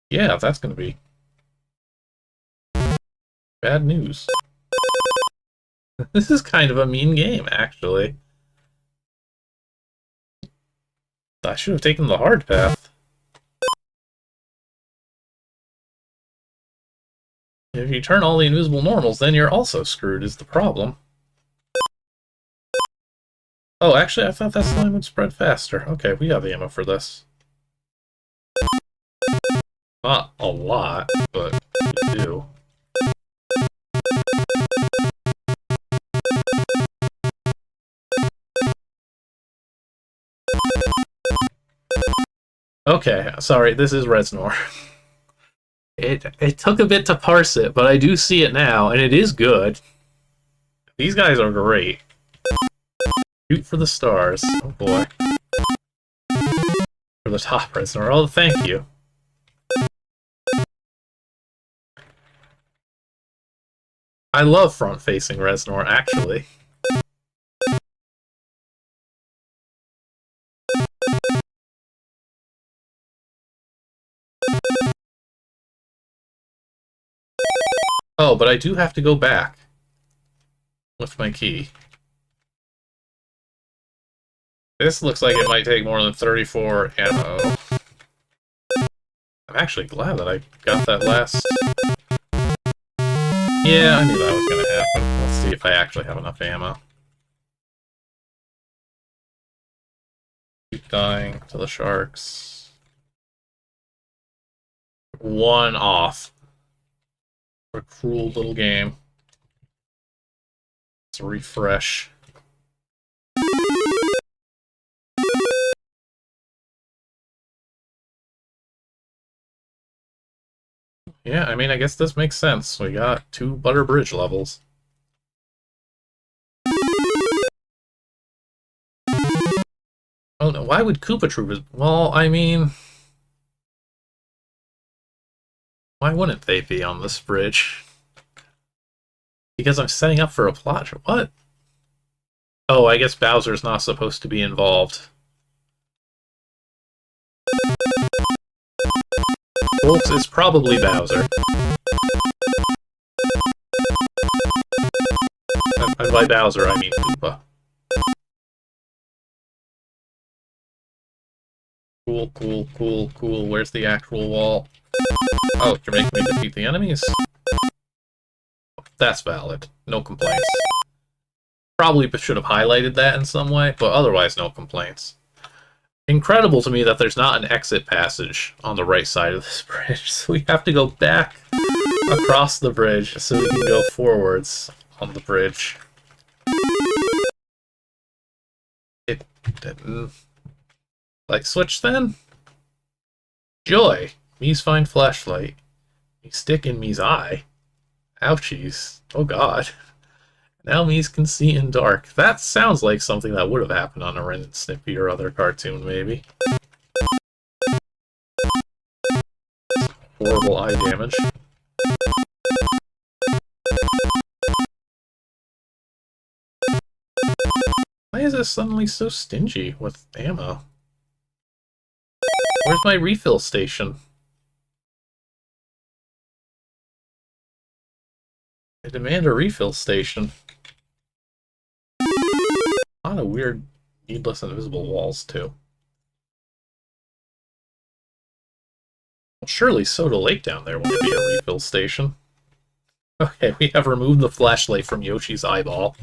Yeah, that's gonna be bad news. This is kind of a mean game, actually. I should have taken the hard path. If you turn all the invisible normals, then you're also screwed, is the problem. Oh, actually, I thought that slime would spread faster. Okay, we got the ammo for this. Not a lot, but we do. Okay, sorry, this is Reznor. It took a bit to parse it, but I do see it now, and it is good. These guys are great. Shoot for the stars. Oh boy. For the top Reznor. Oh, thank you. I love front-facing Reznor, actually. Oh, but I do have to go back with my key. This looks like it might take more than 34 ammo. I'm actually glad that I got that last... Yeah, I knew that was going to happen. Let's see if I actually have enough ammo. Keep dying to the sharks. One off. What a cruel little game. Let's refresh. Yeah, I mean, I guess this makes sense. We got 2 Butter Bridge levels. Oh no, why would Koopa Troopers... Well, I mean... Why wouldn't they be on this bridge? Because I'm setting up for a plot. What? Oh, I guess Bowser's not supposed to be involved. Folks, it's probably Bowser. And by Bowser, I mean Koopa. Cool, cool, cool, cool. Where's the actual wall? Oh, you're making me defeat the enemies? That's valid. No complaints. Probably should have highlighted that in some way, but otherwise no complaints. Incredible to me that there's not an exit passage on the right side of this bridge, so we have to go back across the bridge so we can go forwards on the bridge. It didn't... Like, switch then? Joy! Me's find flashlight. Me stick in me's eye. Ouchies. Oh god. Now me's can see in dark. That sounds like something that would have happened on a Ren and Snippy or other cartoon, maybe. Horrible eye damage. Why is this suddenly so stingy with ammo? Where's my refill station? I demand a refill station. A lot of weird, needless, invisible walls, too. Well, surely Soda Lake down there wouldn't be a refill station. Okay, we have removed the flashlight from Yoshi's eyeball.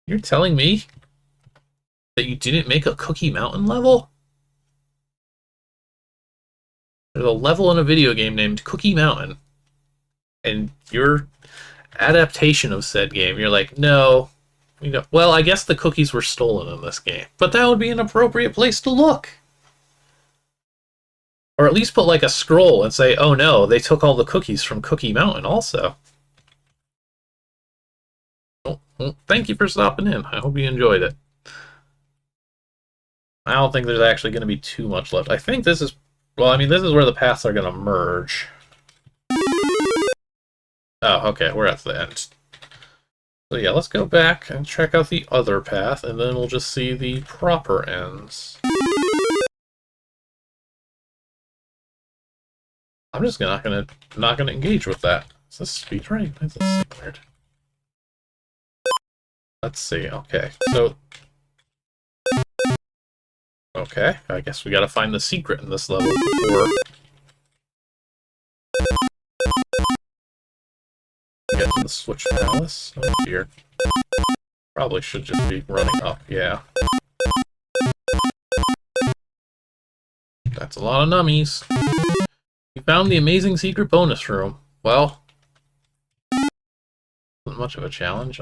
You're telling me that you didn't make a Cookie Mountain level? There's a level in a video game named Cookie Mountain, and your adaptation of said game, you're like, no, you know, well, I guess the cookies were stolen in this game, but that would be an appropriate place to look. Or at least put like a scroll and say, oh no, they took all the cookies from Cookie Mountain also. Well, thank you for stopping in. I hope you enjoyed it. I don't think there's actually going to be too much left. I think this is... Well, I mean, this is where the paths are going to merge. Oh, okay, we're at the end. So yeah, let's go back and check out the other path, and then we'll just see the proper ends. I'm just not gonna engage with that. Is this speedrunning? That's so weird. Let's see. Okay, so... Okay, I guess we gotta find the secret in this level before... we get to the Switch Palace. Oh dear. Probably should just be running up, yeah. That's a lot of nummies. We found the amazing secret bonus room. Well, not much of a challenge.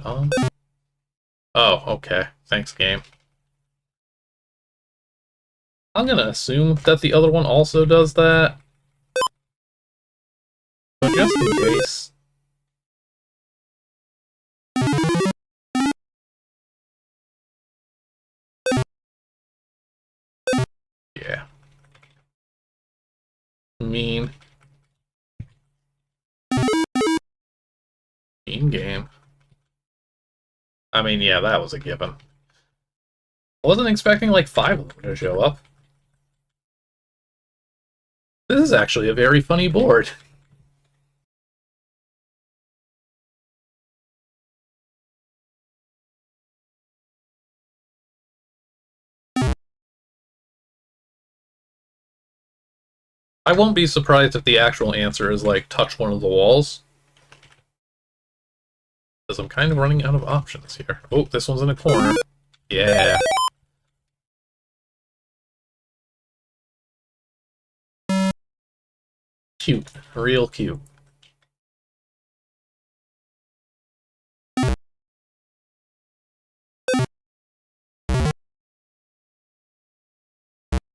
Oh, okay. Thanks, game. I'm gonna assume that the other one also does that. But just in case. Yeah. Mean. Mean game. I mean, yeah, that was a given. I wasn't expecting like 5 of them to show up. This is actually a very funny board. I won't be surprised if the actual answer is like touch one of the walls. Because I'm kind of running out of options here. Oh, this one's in a corner. Yeah. Cute. Real cute.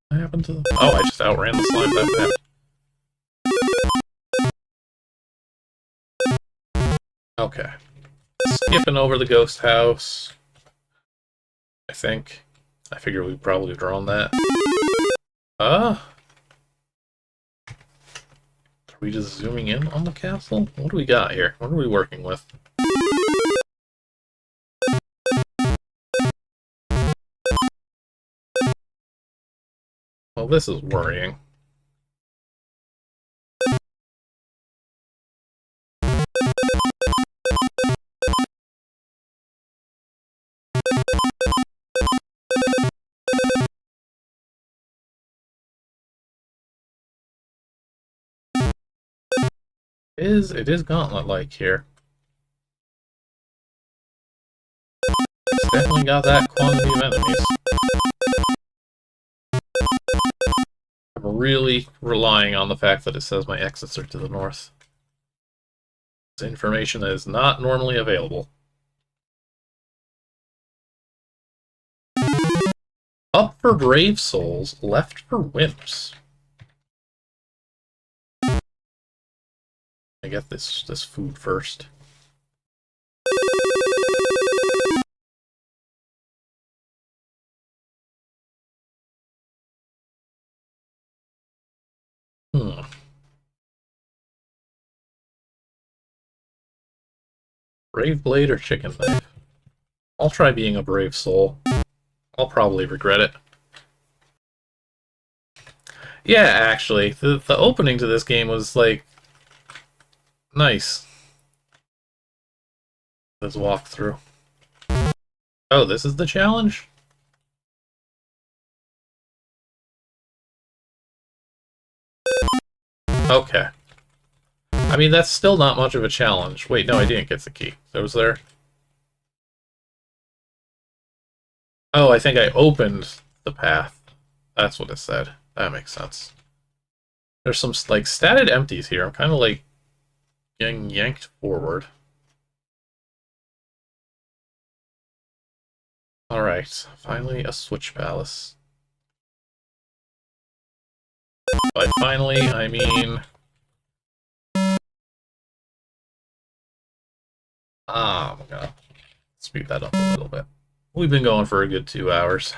What happened to them? Oh, I just outran the slime that fast. Okay. Skipping over the ghost house. I think. I figure we'd probably drawn that. Are we just zooming in on the castle? What do we got here? What are we working with? Well, this is worrying. It is gauntlet-like here. It's definitely got that quantity of enemies. I'm really relying on the fact that it says my exits are to the north. It's information that is not normally available. Up for brave souls, left for wimps. I get this food first. Brave blade or chicken knife? I'll try being a brave soul. I'll probably regret it. Yeah, actually, the opening to this game was like nice. This walkthrough. Oh, this is the challenge? Okay. I mean, that's still not much of a challenge. Wait, no, I didn't get the key. That was there? Oh, I think I opened the path. That's what it said. That makes sense. There's some, like, statted empties here. I'm kind of, like, getting yanked forward. Alright, finally a switch palace. By finally, I mean... I'm gonna speed that up a little bit. We've been going for a good 2 hours.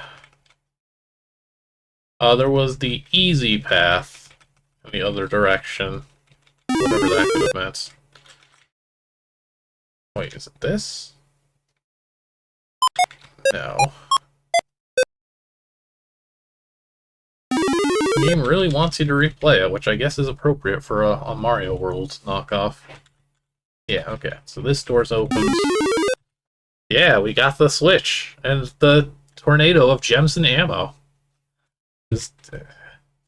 There was the easy path in the other direction. Whatever that could have meant. Wait, is it this? No. The game really wants you to replay it, which I guess is appropriate for a Mario World knockoff. Yeah, okay. So this door's opened. Yeah, we got the switch and the tornado of gems and ammo. Just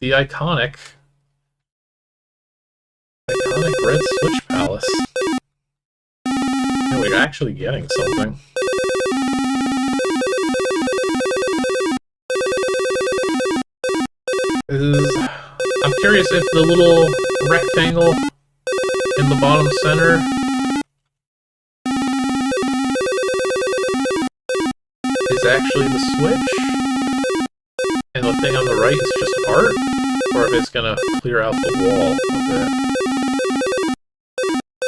the iconic red switch palace. Yeah, we're actually getting something. I'm curious if the little rectangle in the bottom center is actually the switch, and the thing on the right is just art, or if it's gonna clear out the wall a bit.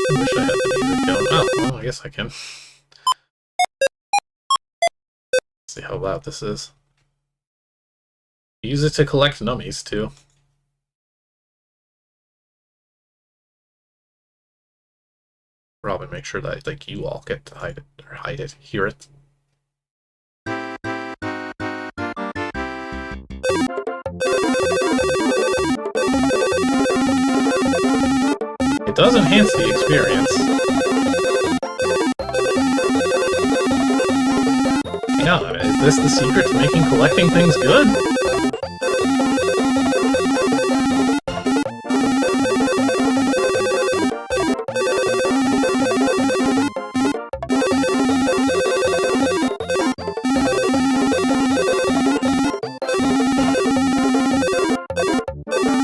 I wish I had the music going. Oh, well, I guess I can. Let's see how loud this is. Use it to collect nummies, too. Probably make sure that, like, you all get to hide it, or hear it. It does enhance the experience. Yeah, is this the secret to making collecting things good?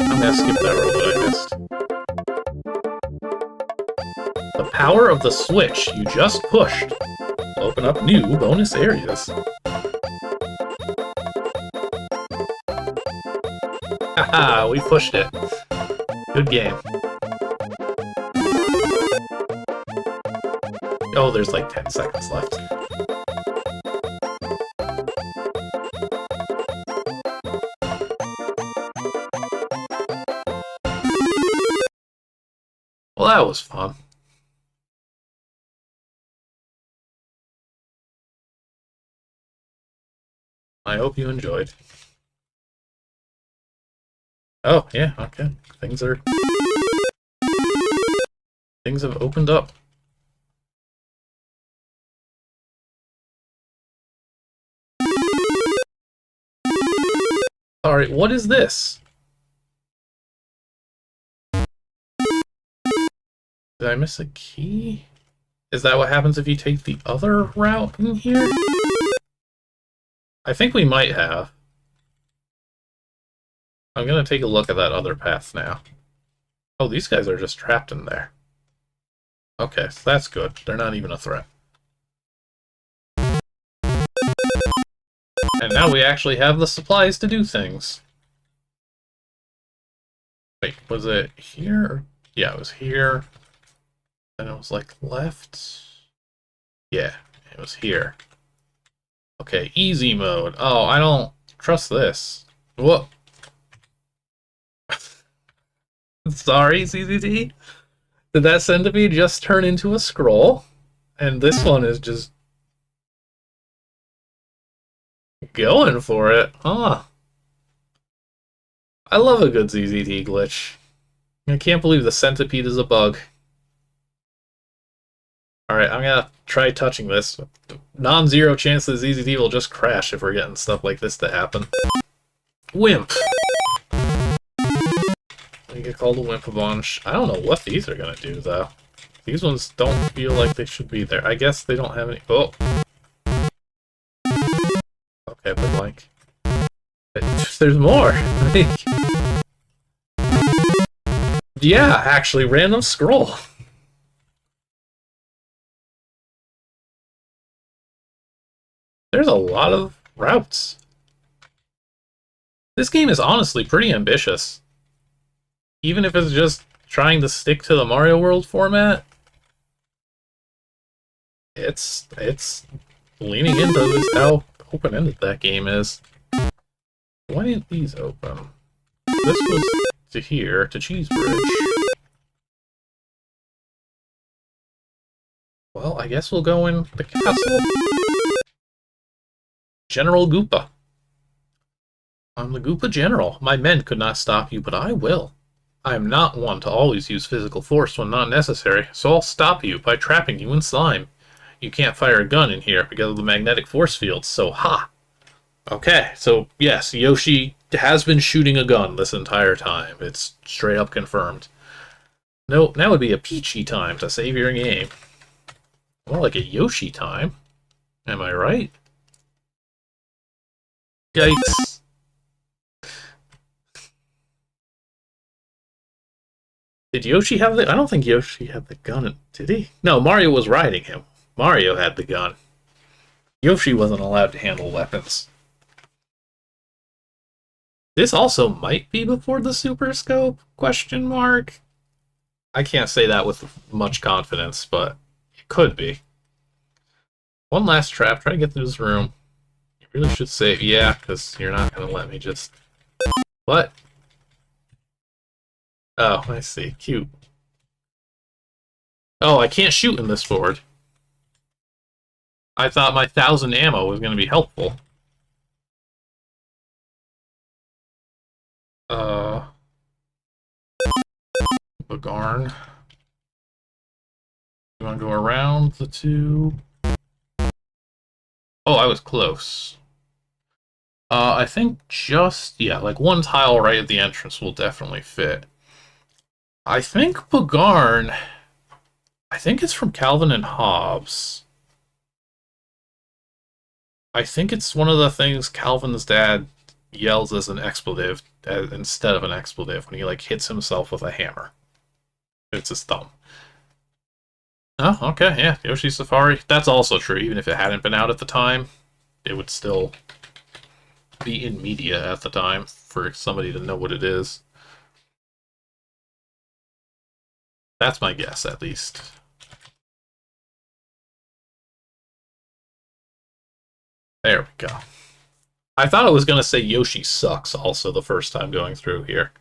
I'm gonna skip that row that I missed. The power of the switch you just pushed will open up new bonus areas. Haha, we pushed it. Good game. Oh, there's like 10 seconds left. Well, that was fun. I hope you enjoyed. Oh, yeah, okay. Things have opened up. Alright, what is this? Did I miss a key? Is that what happens if you take the other route in here? I think we might have. I'm gonna take a look at that other path now. Oh, these guys are just trapped in there. Okay, so that's good. They're not even a threat. And now we actually have the supplies to do things. Wait, was it here? Yeah, it was here. And it was like left. Yeah, it was here. Okay, easy mode. Oh, I don't trust this. Whoa. Sorry, ZZT. Did that centipede just turn into a scroll? And this one is just going for it. Huh. I love a good ZZT glitch. I can't believe the centipede is a bug. Alright, I'm gonna try touching this. Non-zero chance that ZZT will just crash if we're getting stuff like this to happen. Wimp! You get called a wimp a bunch. I don't know what these are gonna do, though. These ones don't feel like they should be there. I guess they don't have any... Oh! Okay, but like... There's more! Yeah, actually, random scroll. There's a lot of routes. This game is honestly pretty ambitious. Even if it's just trying to stick to the Mario World format, it's leaning into this, how open-ended that game is. Why didn't these open? This was to here, to Cheesebridge. Well, I guess we'll go in the castle. General Goopa. I'm the Goopa General. My men could not stop you, but I will. I am not one to always use physical force when not necessary, so I'll stop you by trapping you in slime. You can't fire a gun in here because of the magnetic force field, so ha! Okay, so yes, Yoshi has been shooting a gun this entire time. It's straight up confirmed. No, now would be a Peachy time to save your game. More like a Yoshi time. Am I right? Yikes. Did Yoshi have the... I don't think Yoshi had the gun. Did he? No, Mario was riding him. Mario had the gun. Yoshi wasn't allowed to handle weapons. This also might be before the Super Scope? Question mark. I can't say that with much confidence, but it could be. One last trap. Try to get through this room. You really should save. Yeah, because you're not going to let me just... What? Oh, I see. Cute. Oh, I can't shoot in this board. I thought my 1,000 ammo was going to be helpful. Bagarn. You want to go around the two? Oh, I was close. I think just, yeah, like one tile right at the entrance will definitely fit. I think Bagarn, I think it's from Calvin and Hobbes. I think it's one of the things Calvin's dad yells as an expletive instead of an expletive when he, like, hits himself with a hammer. It's his thumb. Oh, okay, yeah, Yoshi Safari. That's also true. Even if it hadn't been out at the time, it would still be in media at the time for somebody to know what it is. That's my guess, at least. There we go. I thought it was going to say Yoshi sucks also the first time going through here.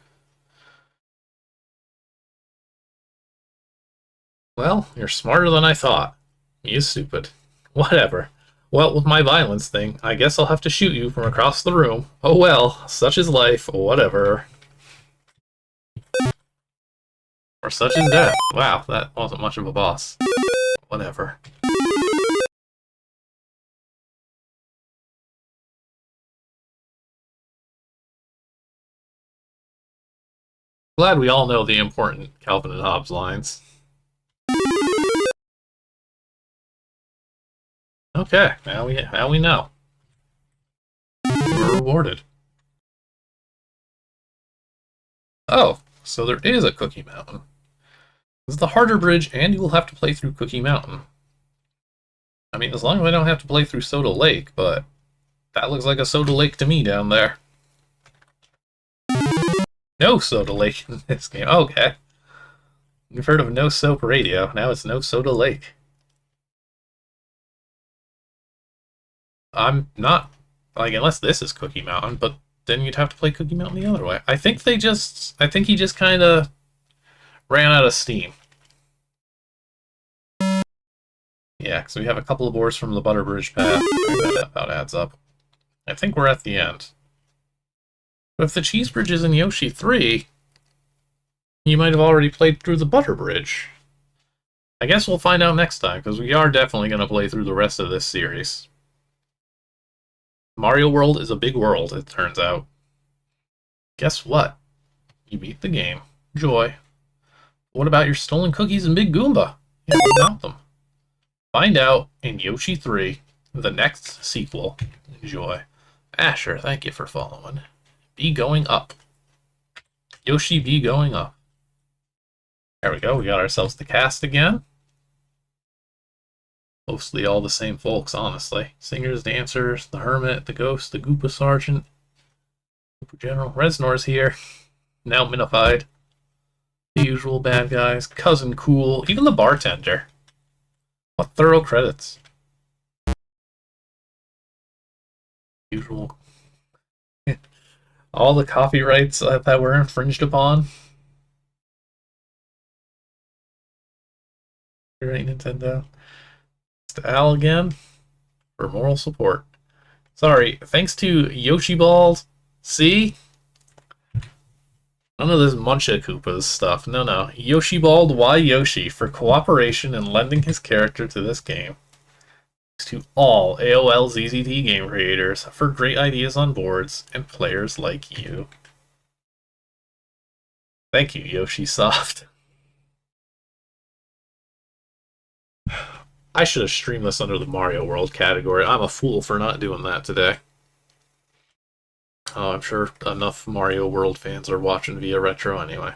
Well, you're smarter than I thought. You stupid. Whatever. Well, with my violence thing, I guess I'll have to shoot you from across the room. Oh well, such is life, whatever. Or such is death. Wow, that wasn't much of a boss. Whatever. Glad we all know the important Calvin and Hobbes lines. Okay, now we know. We were rewarded. Oh, so there is a Cookie Mountain. This is the harder bridge, and you will have to play through Cookie Mountain. I mean, as long as I don't have to play through Soda Lake, but that looks like a Soda Lake to me down there. No Soda Lake in this game. Okay. You've heard of No Soap Radio. Now it's No Soda Lake. I'm not, like, unless this is Cookie Mountain, but then you'd have to play Cookie Mountain the other way. I think he just kind of ran out of steam. Yeah, because we have a couple of boards from the Butterbridge path. That about adds up. I think we're at the end. But if the Cheese Bridge is in Yoshi 3, you might have already played through the Butterbridge. I guess we'll find out next time, because we are definitely going to play through the rest of this series. Mario World is a big world, it turns out. Guess what? You beat the game. Joy. What about your stolen cookies and Big Goomba? Yeah, what about them? Find out in Yoshi 3, the next sequel. Enjoy. Asher, thank you for following. Be going up. Yoshi be going up. There we go, we got ourselves the cast again. Mostly all the same folks, honestly. Singers, dancers, the Hermit, the Ghost, the Goopa Sergeant, Goopa General. Resnor's here. Now minified. The usual bad guys. Cousin Cool. Even the bartender. What thorough credits. Usual. All the copyrights that were infringed upon. Right, Nintendo. To Al again for moral support. Sorry, thanks to Yoshi Bald. See? None of this Muncha Koopas stuff. No. Yoshi Bald, why Yoshi? For cooperation and lending his character to this game. Thanks to all AOL ZZT game creators for great ideas on boards and players like you. Thank you, Yoshi Soft. I should have streamed this under the Mario World category. I'm a fool for not doing that today. Oh, I'm sure enough Mario World fans are watching via Retro anyway.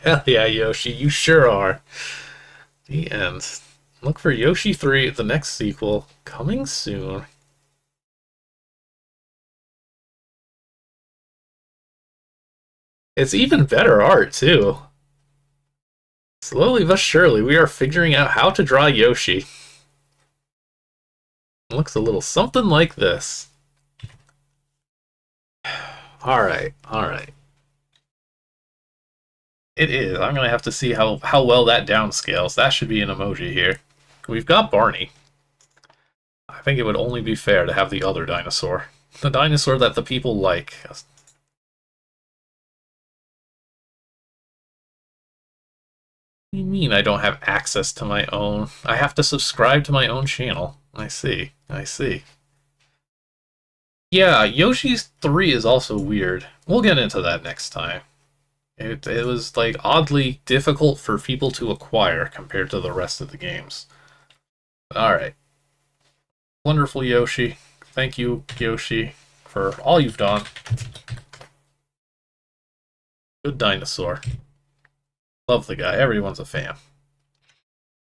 Hell yeah, Yoshi, you sure are. The end. Look for Yoshi 3, the next sequel, coming soon. It's even better art, too. Slowly but surely, we are figuring out how to draw Yoshi. It looks a little something like this. Alright, alright. It is. I'm going to have to see how well that downscales. That should be an emoji here. We've got Barney. I think it would only be fair to have the other dinosaur. The dinosaur that the people like. What do you mean I don't have access to my own? I have to subscribe to my own channel. I see. I see. Yeah, Yoshi's 3 is also weird. We'll get into that next time. It was, like, oddly difficult for people to acquire compared to the rest of the games. Alright. Wonderful Yoshi. Thank you, Yoshi, for all you've done. Good dinosaur. Love the guy. Everyone's a fan.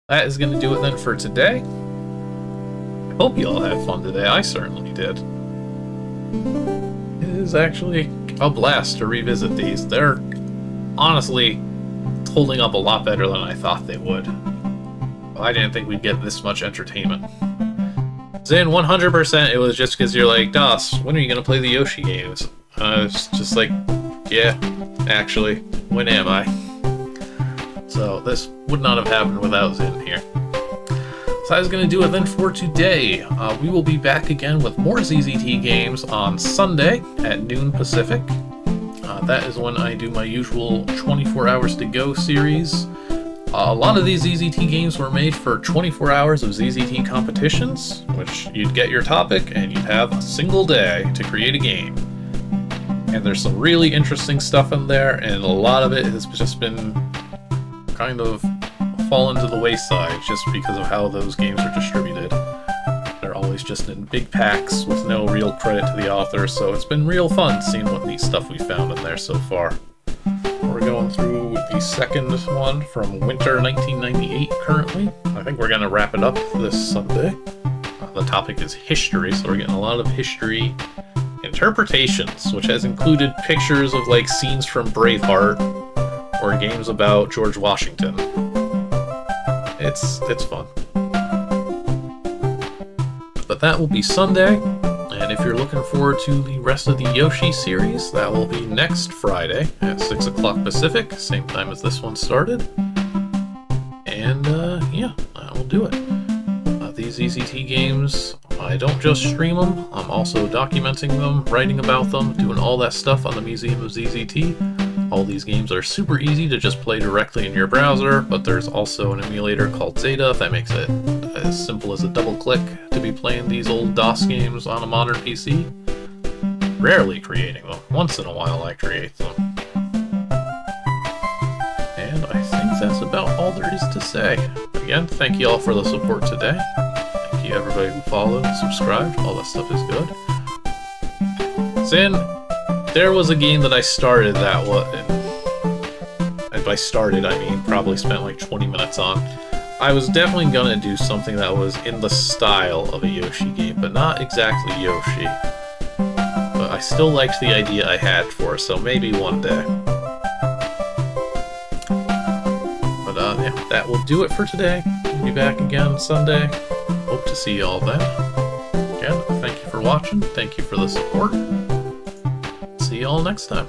That is going to do it then for today. Hope you all had fun today. I certainly did. It is actually a blast to revisit these. They're honestly holding up a lot better than I thought they would. I didn't think we'd get this much entertainment. Zin, 100% it was just because you're like, Das, when are you going to play the Yoshi games? I was just like, yeah, actually, when am I? So this would not have happened without Zin here. So I was going to do it then for today. We will be back again with more ZZT games on Sunday at noon Pacific. That is when I do my usual 24 hours to go series. A lot of these ZZT games were made for 24 hours of ZZT competitions, which you'd get your topic and you'd have a single day to create a game. And there's some really interesting stuff in there, and a lot of it has just been kind of fallen to the wayside just because of how those games are distributed. They're always just in big packs with no real credit to the author, so it's been real fun seeing what neat stuff we found in there so far. We're going through the second one from winter 1998 currently. I think we're going to wrap it up this Sunday. The topic is history, so we're getting a lot of history interpretations, which has included pictures of like scenes from Braveheart or games about George Washington. It's fun. But that will be Sunday, and if you're looking forward to the rest of the Yoshi series, that will be next Friday at 6 o'clock Pacific, same time as this one started. And yeah, that will do it. These ZZT games, I don't just stream them, I'm also documenting them, writing about them, doing all that stuff on the Museum of ZZT. All these games are super easy to just play directly in your browser, but there's also an emulator called Zeta that makes it as simple as a double click to be playing these old DOS games on a modern PC. Rarely creating them. Once in a while I create them. And I think that's about all there is to say. Again, thank you all for the support today. Thank you everybody who followed and subscribed. All that stuff is good. Zin, there was a game that I started that was, and by started I mean probably spent like 20 minutes on. I was definitely gonna do something that was in the style of a Yoshi game, but not exactly Yoshi. But I still liked the idea I had for it, so maybe one day. But yeah, that will do it for today. We'll be back again Sunday. Hope to see you all then. Again, thank you for watching, thank you for the support. See you all next time.